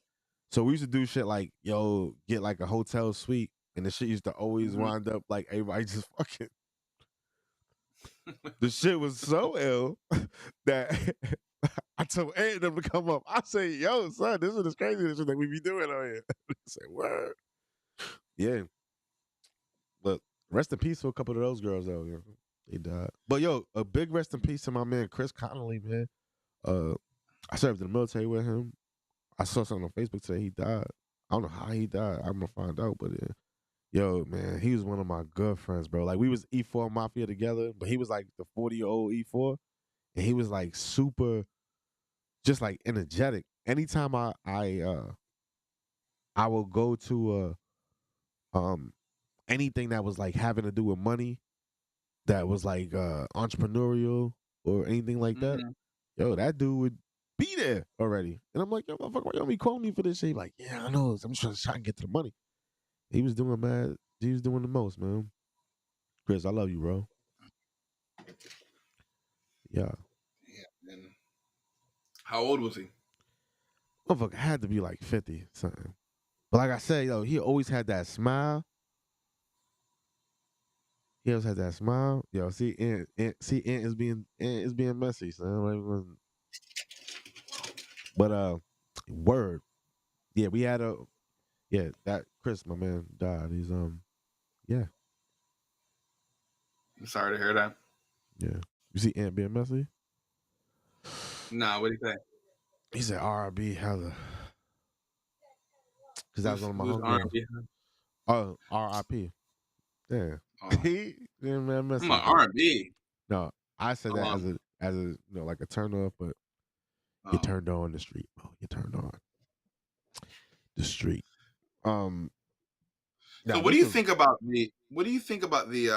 So we used to do shit like, yo, get like a hotel suite, and the shit used to always Mhm. wind up like everybody just fucking. The shit was so ill that I told Ed them to come up. I say, yo, son, this is the craziest shit that we be doing out here. They say, word. Yeah. But rest in peace for a couple of those girls though. You know? They died. But yo, a big rest in peace to my man Chris Connolly, man. Uh, I served in the military with him. I saw something on Facebook today. He died. I don't know how he died. I'm gonna find out. But yo, man, he was one of my good friends, bro. Like we was E4 Mafia together, but he was like the 40-year-old E4, and he was like super, just like energetic. Anytime I will go to anything that was like having to do with money, that was like entrepreneurial or anything like that, Mhm. yo, that dude would be there already. And I'm like, yo, motherfucker, why you don't be calling me for this shit? He like, yeah, I know. I'm just trying to get to the money. He was doing mad. He was doing the most, man. Chris, I love you, bro. Yeah. Yeah. And how old was he? Motherfucker had to be like 50 something. But like I said, yo, he always had that smile. He always had that smile. Yo, see, Ant is being messy, son. But word. Yeah, we had that Chris, my man, died. He's yeah, I'm sorry to hear that. yeah. You see Ant being messy? Nah, what do you think? He said RB hella. Cause that was one of my Who's homegirls. R&B? Oh, RIP. Yeah. Oh, He man I'm messy, like but R&B. no, I said that Um, as a like a turn off, but you oh. turned on the street, bro. You turned on the street. Um So Now what do this you was think about the? What do you think about the?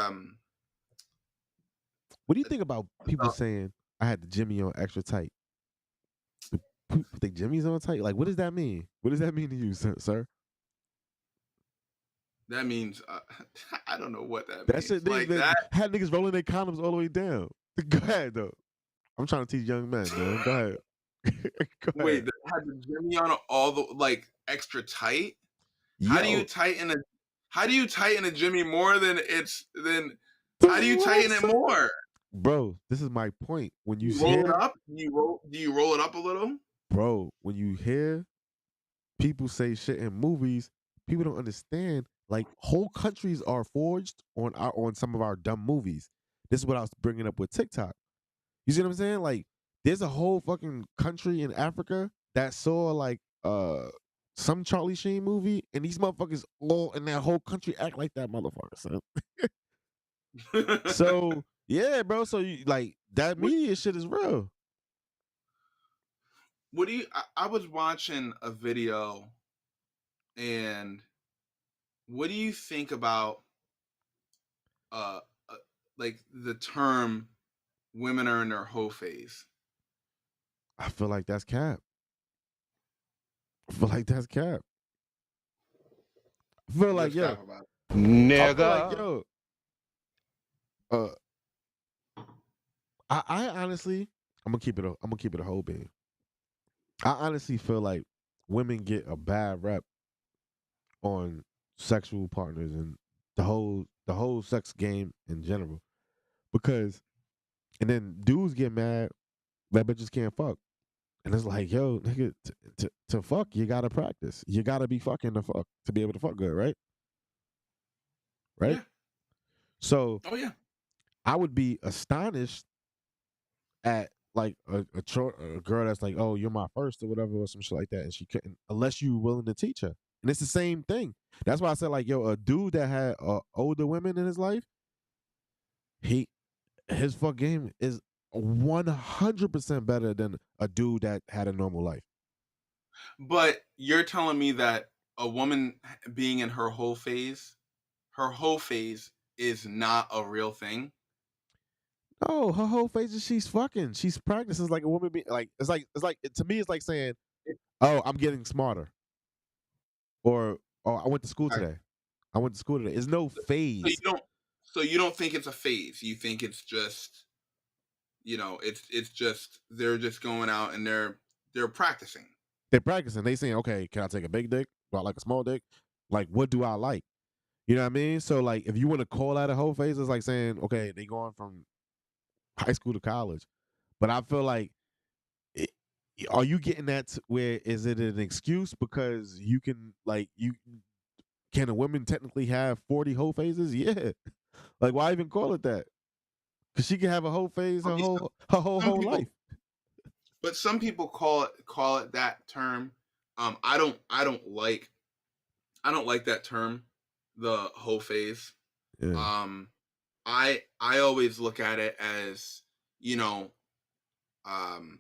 what do you think about people Uh, saying I had the Jimmy on extra tight? Do people think Jimmy's on tight? Like what does that mean? What does that mean to you, sir? that means I don't know what that That means. shit Like they that. had niggas rolling their condoms all the way down. Go ahead though. I'm trying to teach young men, man. Go ahead. Go Wait, ahead. that had the Jimmy on all the like extra tight. How do you Yo, tighten a? How do you tighten a Jimmy more than it's than? this How do is you what I'm tighten it saying. more? Bro, this is my point. When you You roll it hear, up. You roll. Do you roll it up a little? bro, when you hear people say shit in movies, people don't understand. Like whole countries are forged on some of our dumb movies. This is what I was bringing up with TikTok. You see what I'm saying? Like there's a whole fucking country in Africa that saw like some Charlie Sheen movie, and these motherfuckers all in that whole country act like that motherfucker, son. So yeah, bro. So you like that what, media shit is real. what do you? I was watching a video, and what do you think about uh, uh like the term "women are in their hoe phase"? I feel like that's cap. I feel like that's cap. I feel like What's yo. cap about I feel like Nigga. yo. Uh, I honestly, I'm gonna keep it a whole bit. I honestly feel like women get a bad rep on sexual partners and the whole sex game in general because and then dudes get mad that bitches can't fuck. And it's like, yo, nigga, to fuck, you gotta practice. You gotta be fucking to fuck to be able to fuck good, right? it? Right? Yeah. So Oh yeah. I would be astonished at like a girl that's like, oh, you're my first or whatever or some shit like that, and she couldn't unless you willing to teach her. And it's the same thing. That's why I said like, yo, a dude that had older women in his life, he his fuck game is 100% better than a dude that had a normal life. But you're telling me that a woman being in her whole phase is not a real thing? No, her whole face is she's fucking. She's practicing like a woman being like it's like to me it's like saying, "Oh, I'm getting smarter," or "Oh, I went to school Right. today. I went to school today." It's no So you phase. don't so you don't think it's a phase. You think it's just, it's just they're just going out and they're practicing. They're practicing. They saying, "Okay, can I take a big dick? Do I like a small dick? Like, what do I like?" You know what I mean? So like, if you want to call that a whole phase, it's like saying, "Okay, they going from high school to college." But I feel like, it, are you getting that where is it an excuse because you can like you can a woman technically have 40 whole phases? Yeah. Like, why even call it that? Because she can have a whole phase Okay, some whole people life. but some people call it that term. I don't like that term, the whole phase. Yeah. Um I always look at it as, you know, um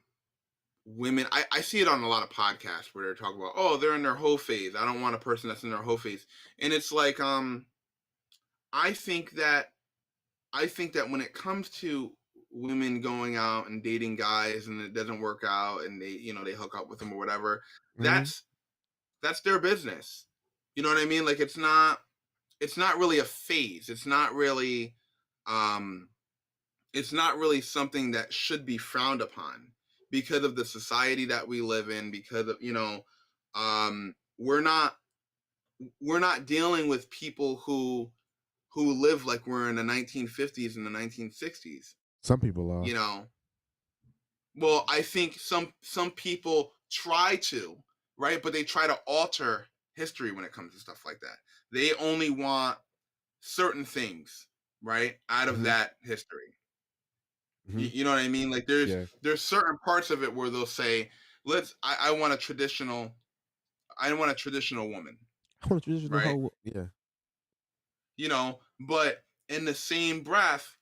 women. I see it on a lot of podcasts where they're talking about, oh, they're in their whole phase. I don't want a person that's in their whole phase. And it's like, I think that I think that when it comes to women going out and dating guys and it doesn't work out and they hook up with them or whatever, Mm-hmm. that's their business. You know what I mean? Like it's not really a phase. Um it's not really something that should be frowned upon because of the society that we live in, because of, we're not dealing with people who live like we're in the 1950s and the 1960s, Some people are. you know. Well, I think some people try to, right? But they try to alter history when it comes to stuff like that. They only want certain things, right, out of Mm-hmm. that history. Mm-hmm. You know what I mean? Like there's Yeah. there's certain parts of it where they'll say, I want a traditional woman, I want to tradition the right? whole. Yeah. But in the same breath,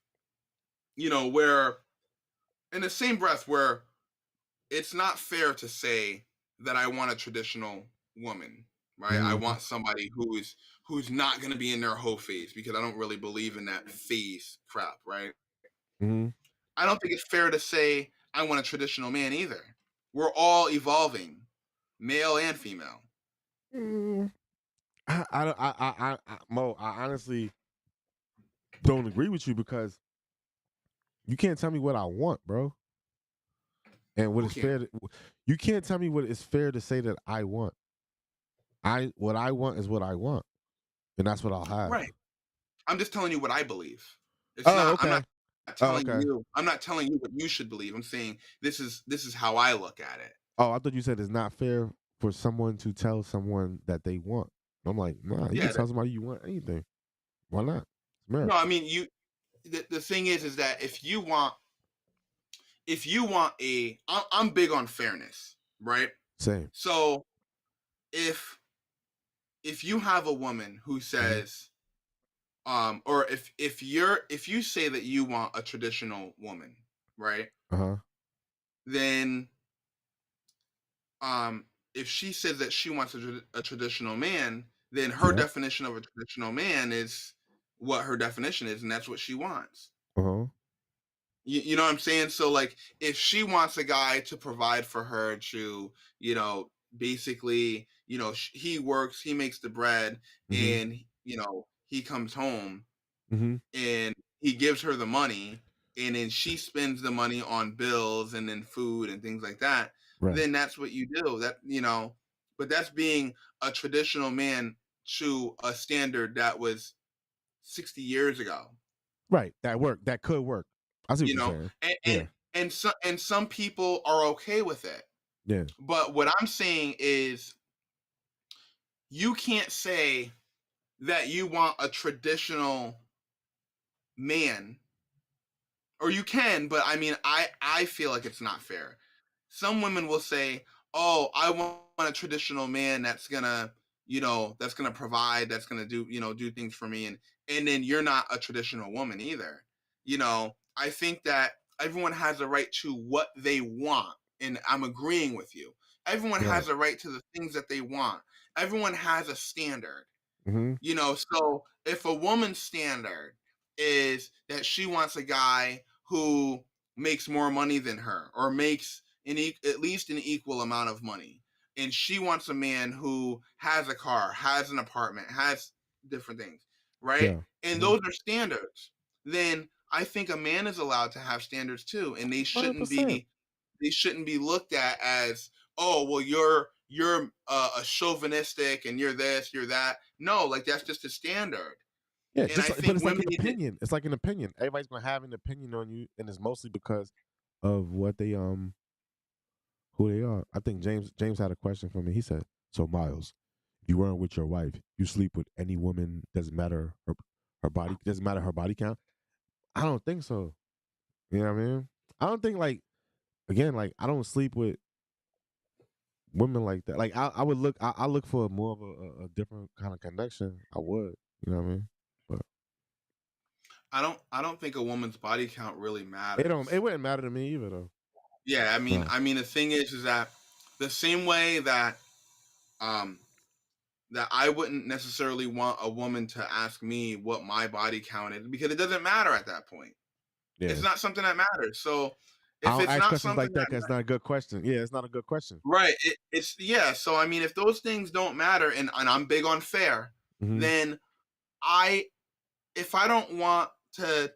where in the same breath where it's not fair to say that I want a traditional woman, right? I Mm-hmm. want somebody who's not going to be in their whole phase because I don't really believe in that phase crap, right? Mm-hmm. I don't think it's fair to say I want a traditional man either. We're all evolving, male and female. Mm. I don't. Mo. I honestly don't agree with you because you can't tell me what I want, bro. And what Who is can't? fair? You can't tell me what is fair to say that I want. What I want is what I want, and that's what I'll have. Right. I'm just telling you what I believe. It's Oh, not. I'm okay. not Oh, telling okay. you. I'm not telling you what you should believe. I'm saying this is how I look at it. Oh, I thought you said it's not fair for someone to tell someone that they want. I'm like, nah, you can Yeah. tell somebody you want anything. Why not? It's No, marriage. I mean you. The thing is that if you want I'm big on fairness, right? Same. So if you have a woman who Mm-hmm. says, or if you say that you want a traditional woman, right? Uh huh. Then um if she says that she wants a traditional man, then her Yep. definition of a traditional man is what her definition is, and that's what she wants. Uh huh. You know what I'm saying? So like, if she wants a guy to provide for her, to, basically, he works, he makes the bread, Mm-hmm. and he comes home Mm-hmm. and he gives her the money, and then she spends the money on bills and then food and things like that, Right. then that's what you do. But that's being a traditional man to a standard that was 60 years ago. Right. That work. That could work. I see what You you're know, saying. and Yeah. some people are okay with it. Yeah. But what I'm saying is, you can't say that you want a traditional man, or you can, but I mean, I feel like it's not fair. Some women will say, "Oh, I want a traditional man that's gonna provide, that's gonna do things for me," and then you're not a traditional woman either. I think that everyone has a right to what they want, and I'm agreeing with you. Everyone Right. has a right to the things that they want. Everyone has a standard. Mm-hmm. So if a woman's standard is that she wants a guy who makes more money than her, or makes at least an equal amount of money, and she wants a man who has a car, has an apartment, has different things, right? Yeah. And Mm-hmm. those are standards. Then I think a man is allowed to have standards too, and 100%. they shouldn't be looked at as, oh, well, you're a chauvinistic, and you're this, you're that. No, like, that's just a standard. Yeah. And Just I like, but think it's like women an need to. opinion. It's like an opinion. Everybody's gonna have an opinion on you, and it's mostly because of what they who they are. I think James had a question for me. He said, "So Miles, if you weren't with your wife, you sleep with any woman. Doesn't matter her body. Doesn't matter her body count." I don't think so. You know what I mean? I don't think like again like I don't sleep with women like that. Like I would look I look for more of a different kind of connection. I would. You know what I mean? But I don't think a woman's body count really it matters. wouldn't matter to me either though. Yeah, No. the thing is that the same way um that I wouldn't necessarily want a woman to ask me what my body count is, because it doesn't matter at that point. It's Yeah. not something that matters. So I if don't it's ask not questions something like that that because it's not a good question. Yeah, it's not a good question. right, it's yeah. So I mean, if those things don't matter, and I'm big on fair, Hmm. then I if I don't want to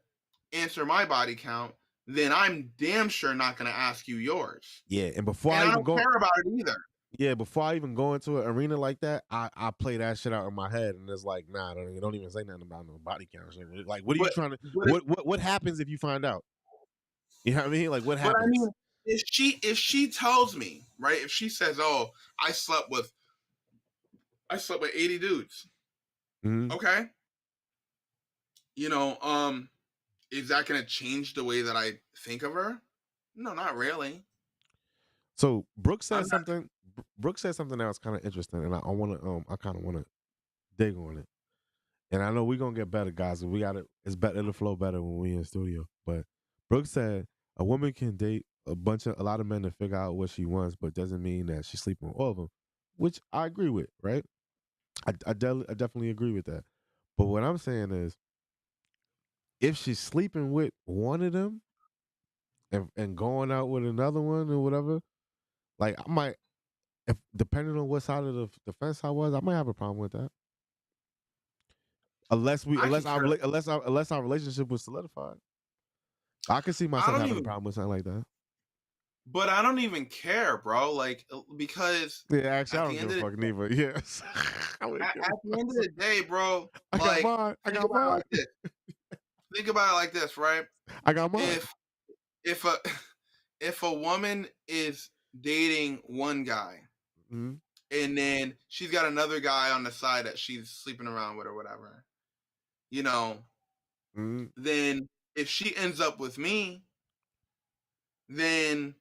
answer my body count, then I'm damn sure not going to ask you yours. Yeah, and before And I I even don't go, care about it either. yeah, before I even go into an arena like that, I play that shit out in my head, and it's like, nah, don't even say nothing about no body count. Shit. Like, what are you But trying to? but What happens if you find out? You know what I mean? Like, what but I mean, happens? if she tells me, right, if she says, "Oh, I slept with 80 dudes." Hmm. Okay? You know, is that going to change the way that I think of her? No, not really. So Brooks I'm said not. something. Brooks said something that was kind of interesting, and I want to I kind of want to dig on it. And I know we're gonna get better, guys. We got it. It's better. It'll flow better when we in studio. But Brooks said a woman can date a lot of men to figure out what she wants, but doesn't mean that she's sleeping with all of them. Which I agree with, right? I definitely agree with that. But what I'm saying is, if she's sleeping with one of them and going out with another one or whatever, like I might, if depending on what side of the fence I was, I might have a problem with that. I could care. Unless our relationship was solidified. I could see I myself don't having a even. problem with something like that. But I don't even care, bro. Like, because Yeah, actually, I at don't the give end a of the fuck neither. Yes, I wouldn't give at a the fuck. end of the day, bro, I got like, mine. I think got about it mine. like this. Think about it like this, right? I got mine. If if a if a woman is dating one guy, Mm-hmm. and then she's got another guy on the side that she's sleeping around with or whatever, you know, Mm-hmm. then if she ends up with me, then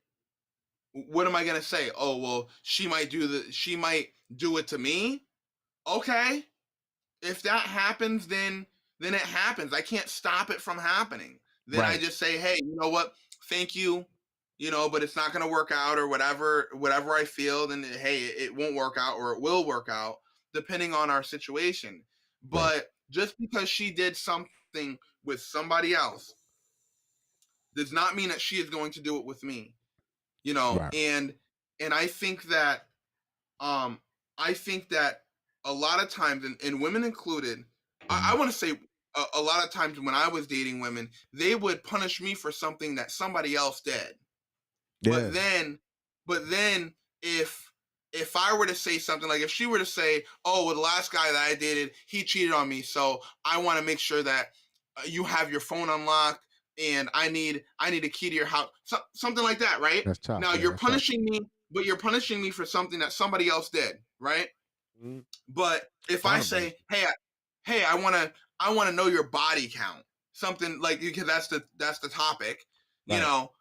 what am I gonna say? Oh well, she might do it to me. Okay, if that happens, then it happens. I can't stop it from happening. Then I Right. just say, hey, you know what? Thank you, but it's not gonna work out or whatever I feel. Then hey, it won't work out or it will work out depending on our situation. Right. But just because she did something with somebody else does not mean that she is going to do it with me. Right. And um I think that a lot of times, and women included, I Mhm. want to say a lot of times when I was dating women, they would punish me for something that somebody else did. Yeah. But then, but then if I were to say something like if she were to say, "Oh, well, the last guy that I dated, he cheated on me, so I want to make sure that you have your phone unlocked, and I need a key to your house," something like that, right? That's tough. Now Yeah, you're that's tough. punishing me, but you're punishing me for something that somebody else did, right? Mhm. But if I Fine, but say, "Hey, I want to know your body count," something like because that's the topic, you right. know,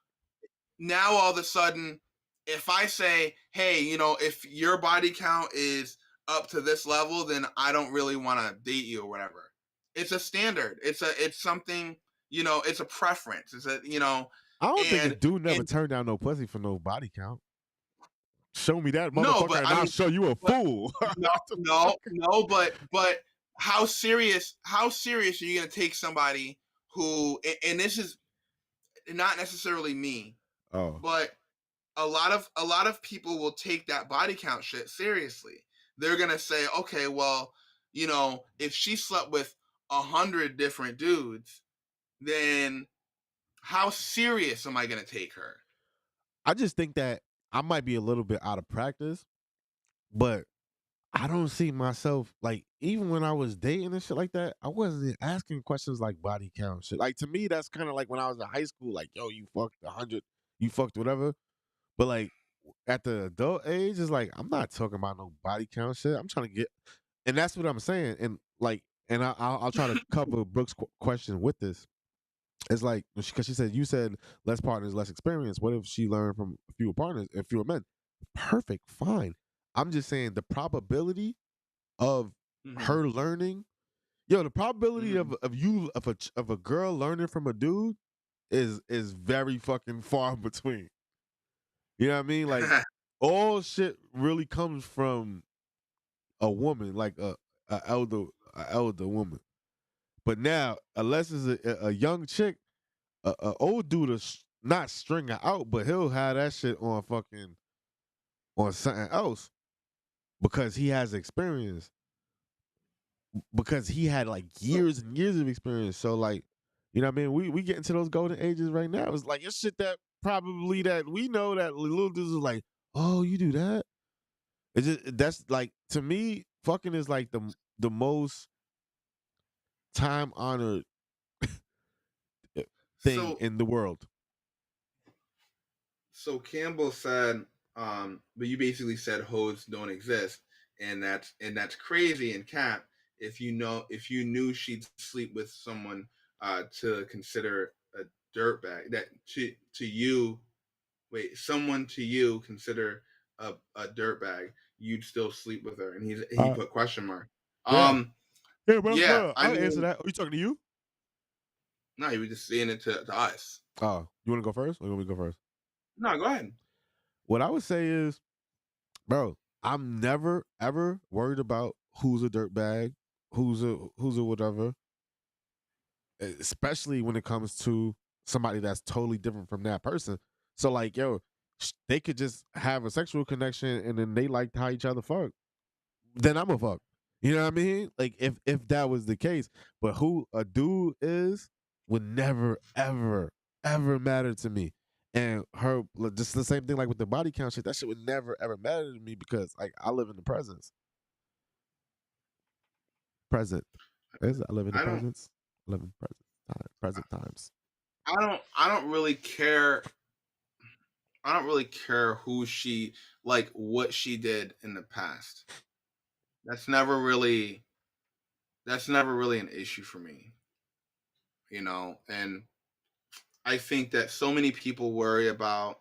now all of a sudden, if I say, hey, if your body count is up to this level, then I don't really want to date you or whatever. It's a standard. It's something, it's a preference. It's I don't think a and dude never and turned down no pussy for no body count. Show me that no, motherfucker but and I I'll mean, show you a but fool. no, What the no, fuck? no, but how serious are you gonna take somebody who, and this is not necessarily me, Oh. but a lot of people will take that body count shit seriously. They're gonna say, okay, well, if she slept with 100 different dudes, then how serious am I gonna take her? I just think that I might be a little bit out of practice, but I don't see myself like even when I was dating and shit like that, I wasn't asking questions like body count shit. Like to me, that's kind of like when I was in high school, like, yo, you fucked 100, you fucked whatever. But like at the adult age, it's like I'm not talking about no body count shit. I'm trying to get, and that's what I'm saying. And like, and I'll try to cover Brooks' question with this. It's like because she said you said less partners, less experience. What if she learned from fewer partners and fewer men? Perfect, fine. I'm just saying the probability of Mm-hmm. her learning, yo, the probability Mm-hmm. of a girl learning from a dude is very fucking far between. You know what I mean? Like all shit really comes from a woman, like a elder woman. But now, unless it's a young chick, a old dude will not string her out, but he'll have that shit on fucking on something else because he has experience. Because he had like so years and years of experience. So like, you know what I mean? We get into those golden ages right now. It's like it's shit that probably that we know that little dudes is like, oh, you do that? It's just that's like to me, fucking is like the most time honored thing so in the world. so Campbell said, but you basically said hoes don't exist, and that's crazy and cap. If you knew she'd sleep with someone to consider a dirtbag, that to you, wait, someone to you consider a dirtbag, you'd still sleep with her, and he Uh, put question mark. yeah, Um, yeah, bro. yeah, No, I I'll answer mean, that. Are you talking to you? no, he was just saying it to us. Oh, you want to go first? Or you want me to go first? No, go ahead. What I would say is, bro, I'm never ever worried about who's a dirtbag, who's a whatever, especially when it comes to somebody that's totally different from that person. So like, yo, they could just have a sexual connection and then they like how each other fuck. Then I'm a fuck. You know what I mean? Like if that was the case, but who a dude is would never ever ever matter to me. And her just the same thing like with the body count shit. That shit would never ever matter to me because like I live in the presence. Present. I live in the I don't. presence. I live in present times. I don't really care. I don't really care like what she did in the past. That's never really that's never really an issue for me, And I think that so many people worry about,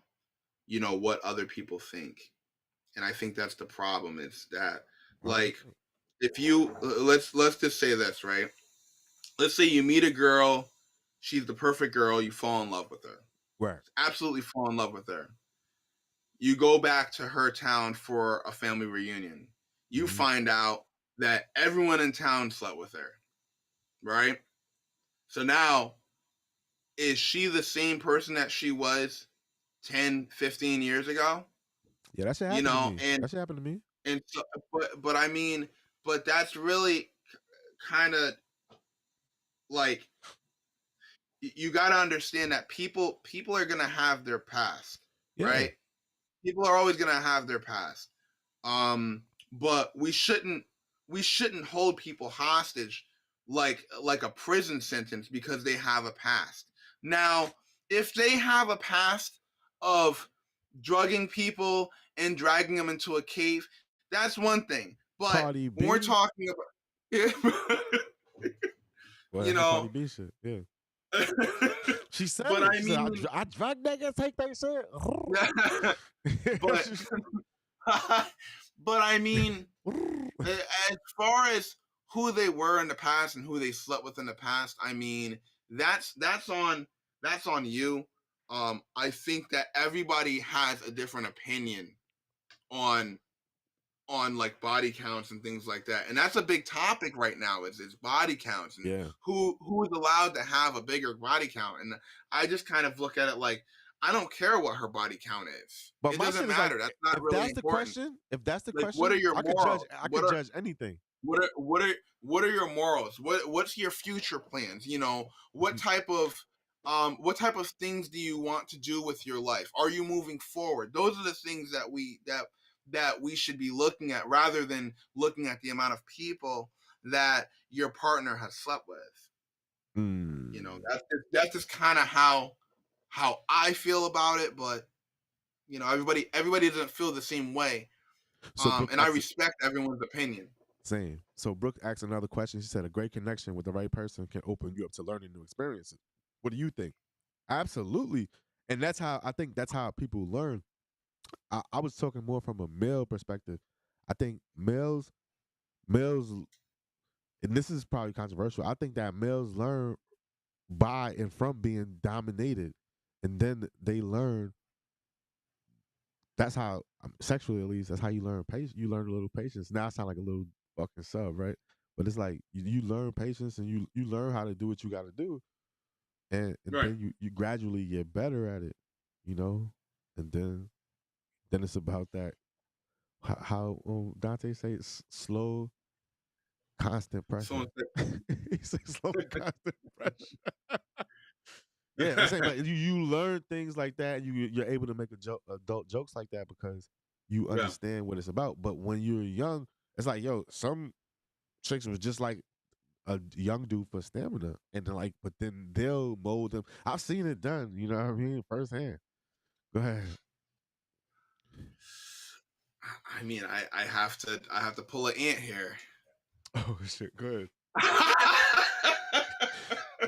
what other people think. And I think that's the problem. It's that, like, 100%. if you let's just say this, right? Let's say you meet a girl, she's the perfect girl, you fall in love with her. Right. Absolutely fall in love with her. You go back to her town for a family reunion. You Mm-hmm. find out that everyone in town slept with her, right? So now, is she the same person that she was 10, 15 years ago? Yeah, that shit You happened to know, me. and That shit happened to me. and so, but I mean, but that's really kind of like, you got to understand that people are gonna have their past, Yeah. right? People are always gonna have their past. Um, but we shouldn't hold people hostage like a prison sentence because they have a past. Now, if they have a past of drugging people and dragging them into a cave, that's one thing. But Cardi when we're B. talking about, Well, you that's some Cardi know, B shit. Yeah. She said but it. I She said, mean, I drug niggas, take they shit. but but I mean, as far as who they were in the past and who they slept with in the past, I mean, that's on you. I think that everybody has a different opinion on like body counts and things like that, and that's a big topic right now. Is body counts and Yeah. who is allowed to have a bigger body count. And I just kind of look at it like, I don't care what her body count is. But It my doesn't shit is like, matter. That's not if really that's the important. question, if that's the Like, what are question, your I could judge. morals? I could judge anything. What are your morals? What's your future plans? What type of things do you want to do with your life? Are you moving forward? Those are the things that we should be looking at, rather than looking at the amount of people that your partner has slept with. Mm. That's just kind of how I feel about it. But everybody doesn't feel the same way. So Brooke And I asked, respect everyone's opinion. same. So Brooke asked another question. She said, a great connection with the right person can open you up to learning new experiences. What do you think? Absolutely. And that's how I think that's how people learn. I was talking more from a male perspective. I think males, and this is probably controversial. I think that males learn by and from being dominated, and then they learn. That's how sexually, at least, that's how you learn patience. You learn a little patience. Now I sound like a little fucking sub, right? But it's like you learn patience, and you learn how to do what you got to do, and Right. then you gradually get better at it, you know, and then it's about that how Dante say it's slow, constant pressure. Someone said, He says slow, constant pressure. Yeah, I'm saying, but you learn things like that, and you're able to make adult jokes like that because you yeah. understand what it's about. But when you're young, it's like, yo, some chicks was just like a young dude for stamina, and then but then they'll mold them. I've seen it done, you know what I mean, firsthand. Go ahead. I mean, I have to pull an ant here. Oh shit, good.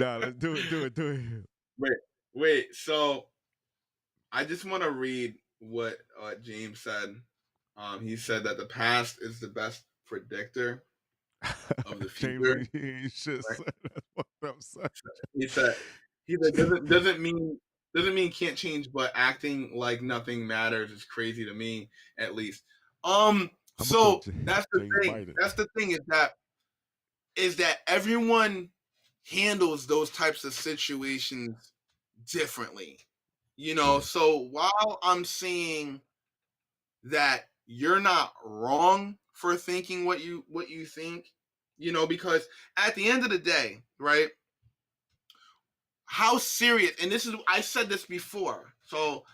Nah, let's do it. wait. So I just want to read what James said. He said that the past is the best predictor of the James, future. you should Right? say that's fucked up, son. He said doesn't mean can't change, but acting like nothing matters is crazy to me, at least. I'm gonna put So that's the James thing. Biden. That's the thing is that everyone handles those types of situations differently. Yeah. So while I'm saying that you're not wrong for thinking what you think, because at the end of the day, right? How serious, and I said this before. So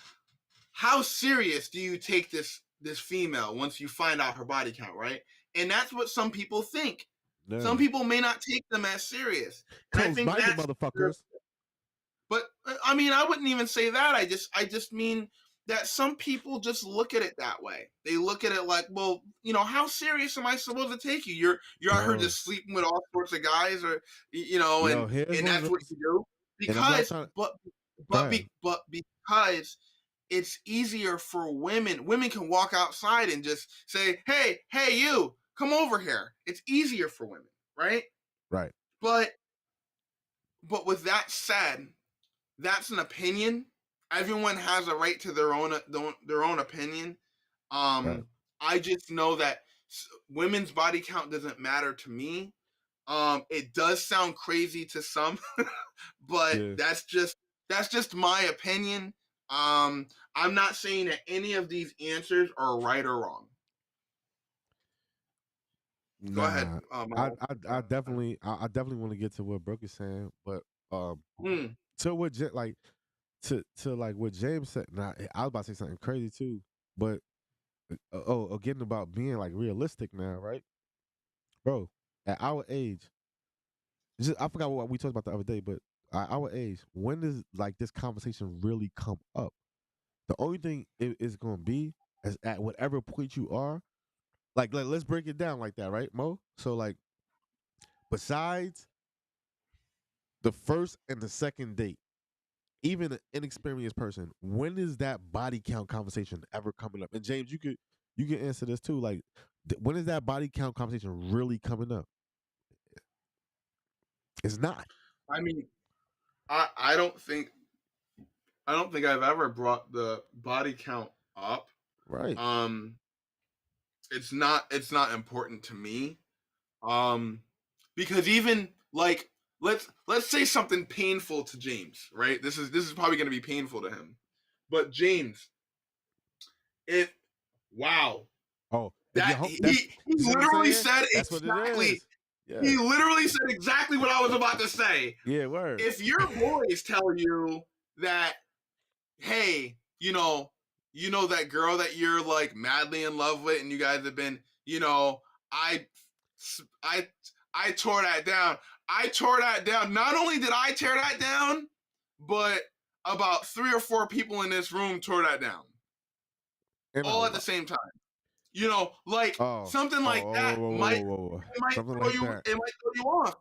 how serious do you take this female once you find out her body count, right? And that's what some people think. Yeah. Some people may not take them as serious. And I think Close-minded that's motherfuckers. but I mean, I wouldn't even say that. I just mean that some people just look at it that way. They look at it like, well, how serious am I supposed to take you? You're out here Bro. just sleeping with all sorts of guys, or and Yo, here's and one of that's what those, you do and I'm not because trying to but Go ahead. but because it's easier for women. Women can walk outside and just say, hey, you, come over here. It's easier for women, right? Right. But with that said, that's an opinion. Everyone has a right to their own opinion. Right. I just know that women's body count doesn't matter to me. It does sound crazy to some, but Yeah. that's just my opinion. I'm not saying that any of these answers are right or wrong. Go ahead, Nah. I Miles. I, I definitely I definitely want to get to what Brooke is saying, but Mm, to what like to like what James said. Nah, I was about to say something crazy too, but getting about being like realistic now, right, bro? At our age, I forgot what we talked about the other day, but at our age, when does like this conversation really come up? The only thing it is going to be is at whatever point you are. Like, let's break it down like that, right, Mo? So like, besides the first and the second date, even an inexperienced person, when is that body count conversation ever coming up? And James, you can answer this too. Like, when is that body count conversation really coming up? It's not. I mean, I don't think I've ever brought the body count up. Right. Um, it's not important to me. Um, because even like let's say something painful to James, right? This is probably going to be painful to him. But James, it wow, Oh, if your that home, that's he you see what I'm literally saying? said That's what it exactly is. Yeah. he literally said exactly what I was about to say. Yeah. Word. If your boys tell you that, hey, you know that girl that you're like madly in love with, and you guys have been, I, I, I tore that down. I tore that down. Not only did I tear that down, but about 3 or 4 people in this room tore that down, And I all at the love. same time. Like Oh. something Oh. like Whoa. that Whoa. Whoa. Whoa. might Whoa. Whoa. it might Something throw like you that. it might throw you off.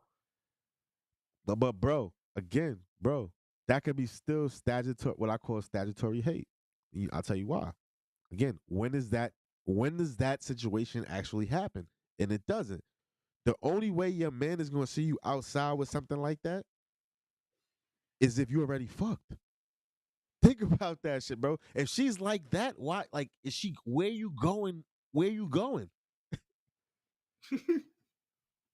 But bro, again, bro, that could be still statutory. What I call statutory hate. I'll tell you why. Again, when is that? When does that situation actually happen? And it doesn't. The only way your man is going to see you outside with something like that is if you already fucked. Think about that shit, bro. If she's like that, why? Like, is she? Where you going? Where you going?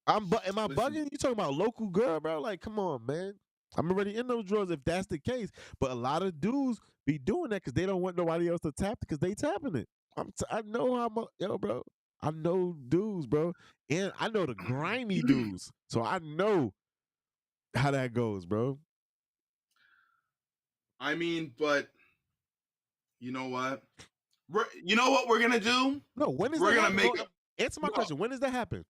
Am I Listen, bugging? You talking about local girl, bro? Like, come on, man. I'm already in those drawers if that's the case. But a lot of dudes be doing that because they don't want nobody else to tap because they tapping it. I know how much, yo, bro. I know dudes, bro, and I know the grimy dudes, so I know how that goes, bro. I mean, but you know what? You know what we're gonna do? No, when does We're that gonna happen? make Mo, a answer my no. question. When does that happen?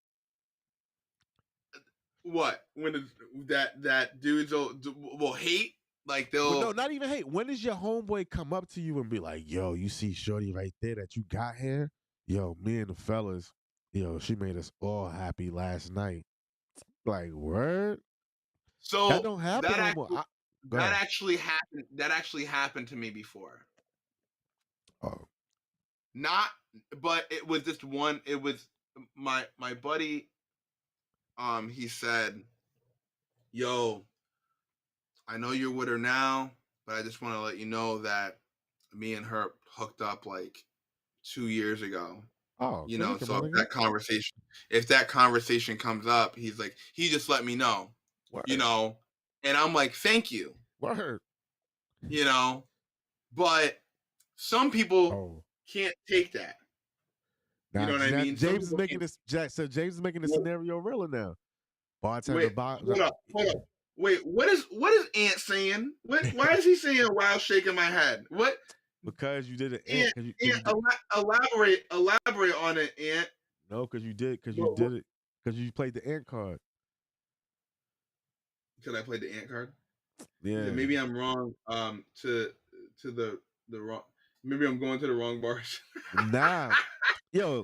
What when is that dudes will hate, like But they'll. no, not even hate. When does your homeboy come up to you and be like, "Yo, you see Shorty right there that you got here? Yo, me and the fellas, yo, she made us all happy last night." Like, word? That So don't happen that no more. actually Go ahead. that actually happened to me before. Oh, Not, but it was just one. It was my buddy. He said, "Yo, I know you're with her now, but I just want to let you know that me and her hooked up like 2 years ago." oh, good looking, So my nigga. if that conversation comes up, he's like, he just let me know, you Word, know, and I'm like, thank you, word. you know, but some people Oh, can't take that. You now know what I mean? Some James is people making can't. this. So James is making the Well, scenario realer now. Bartender, wait, bar, hold up. Wait, what is Ant saying? Why is he saying while shaking my head? What? because you did an ant. Ant, Because you did. elaborate on it, Ant. No, because you What, did it. Because you played the ant card. because I played the Ant card. Yeah. Maybe I'm wrong. To the wrong. Maybe I'm going to the wrong bars. Nah. Yo.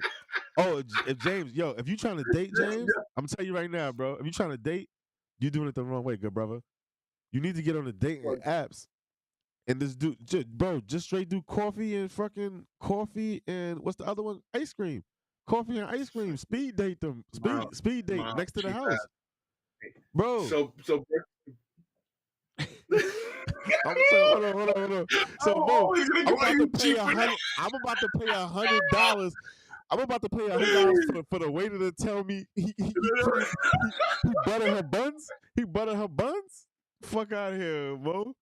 Oh, if James, yo, if you trying to date James, I'm gonna tell you right now, bro. If you trying to date, you doing it the wrong way, good brother. You need to get on the dating apps And this dude, just straight do coffee and what's the other one? Ice cream. Coffee and ice cream. Speed date them. Miles, Speed date Miles, next to the too house, bad. bro. So I'm saying, hold on. So, Mo, always gonna I'm go about to you pay cheap for that. I'm about to pay $100. I'm about to pay $100 for the waiter to tell me he butter her buns. He butter her buns. Fuck out of here, Mo.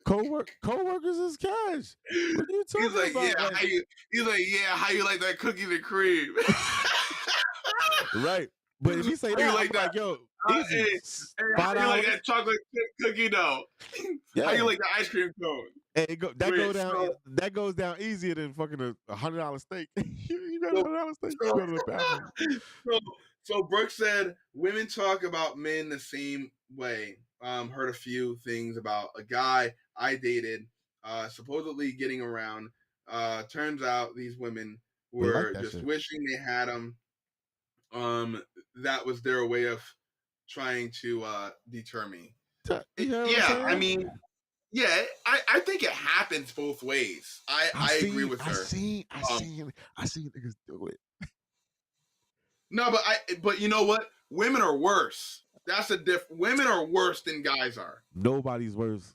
Coworkers is cash. What are you He's talking like, yeah, about? Like, how you like that cookies and cream? right. But if he say How that, you I'm like that? like, yo, Hey, easy. how you like $5. that chocolate chip cookie dough? How you Yeah. like the ice cream cone? And Wait, so that goes down easier than fucking a $100 steak. You got a so $100 steak, you so, go to the bathroom. so Brooke said women talk about men the same way. Heard a few things about a guy I dated, supposedly getting around. Turns out these women They like were that just shit. wishing they had him. That was their way of trying to deter me. You know what I'm Yeah, I saying? mean, yeah, I think it happens both ways. I agree with her. I Um, seen niggas do it. no, but you know what? Women are worse. That's a women are worse than guys are. Nobody's worse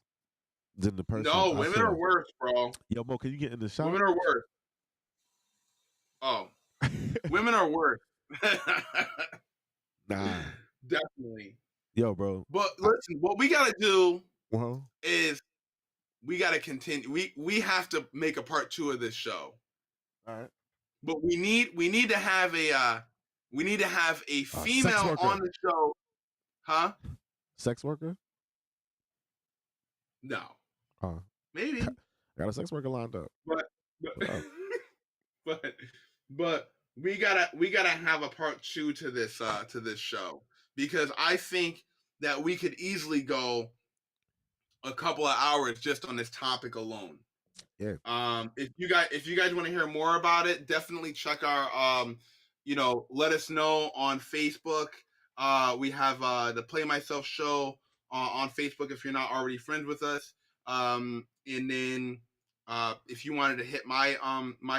than the person No, I women are saw. worse, bro. Yo, Mo, can you get in the shot? Women are worse. Oh, women are worse. Nah. Definitely. Yo, bro. But listen, what we gotta do Well, is we gotta continue. We have to make a part 2 of this show. all right. But we need to have a Sex female worker. on the show, huh? Sex worker? No, Uh, maybe, got a sex worker lined up. but What up? but but we gotta have a part 2 to this show, because I think that we could easily go a couple of hours just on this topic alone. Yeah. If you guys want to hear more about it, definitely check our let us know on Facebook. We have the Play Myself show on Facebook if you're not already friends with us. And then if you wanted to hit my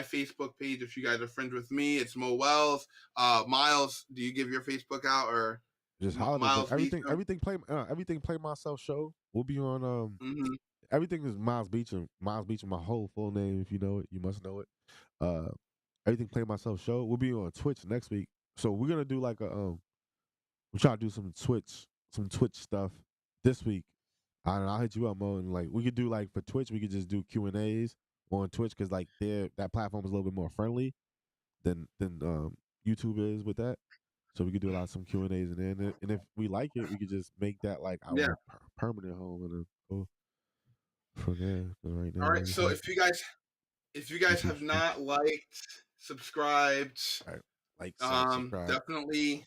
Facebook page, if you guys are friends with me, it's Mo Wells. Myles, do you give your Facebook out, or Just holler. But Myles Beach? everything play myself show. We'll be on Mm-hmm. everything is Miles Beecham. Miles Beecham, my whole full name. If you know it, you must know it. Uh, everything play myself show. We'll be on Twitch next week. So we're gonna do like we're trying to do some Twitch stuff this week. I'll hit you up, Mo, and like we could do like for Twitch, we could just do Q&As on Twitch because like that platform is a little bit more friendly than YouTube is with that. So we could do a lot of some Q&As in there, and if we like it, we could just make that like Yeah. our permanent home and then go from there. 'Cause right now, All right. we just So have if you guys YouTube have stuff. not liked, subscribed, All right. Like, subscribe. definitely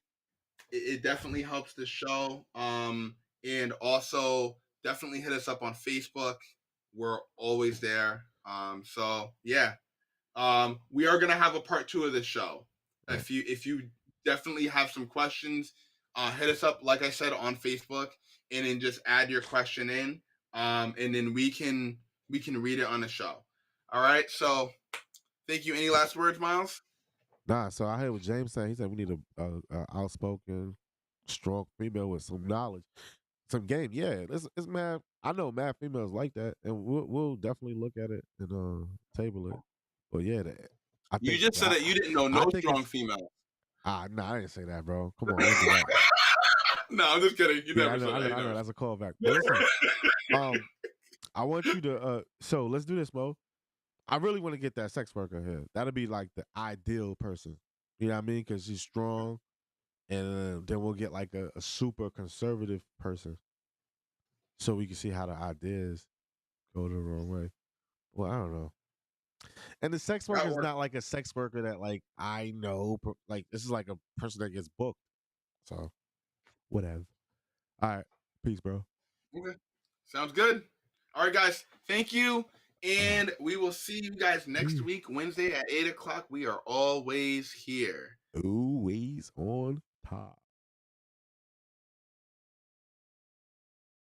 it definitely helps the show. And also definitely hit us up on Facebook. We're always there. So yeah. We are gonna have a part 2 of this show. Right. If you definitely have some questions, hit us up, like I said, on Facebook, and then just add your question in. And then we can read it on the show. All right. So thank you. Any last words, Myles? Nah, so I heard what James said. He said we need a outspoken, strong female with some knowledge, some game. Yeah, it's mad. I know mad females like that, and we'll definitely look at it and table it. But yeah, I You think just said that you didn't know I no think strong it's female. no, I didn't say that, bro. Come on, don't do that. No, I'm just kidding. You Yeah, never said that. I know. That's a callback. But listen, I want you to so let's do this, Mo. I really want to get that sex worker here. That'll be like the ideal person. You know what I mean? Because she's strong, and then we'll get like a super conservative person, so we can see how the ideas go the wrong way. Well, I don't know. And the sex worker That is works. not like a sex worker that like I know. Like this is like a person that gets booked. So whatever. All right, peace, bro. Okay. Sounds good. All right, guys. Thank you. And we will see you guys next week, Wednesday at 8 o'clock. We are always here. Always on top.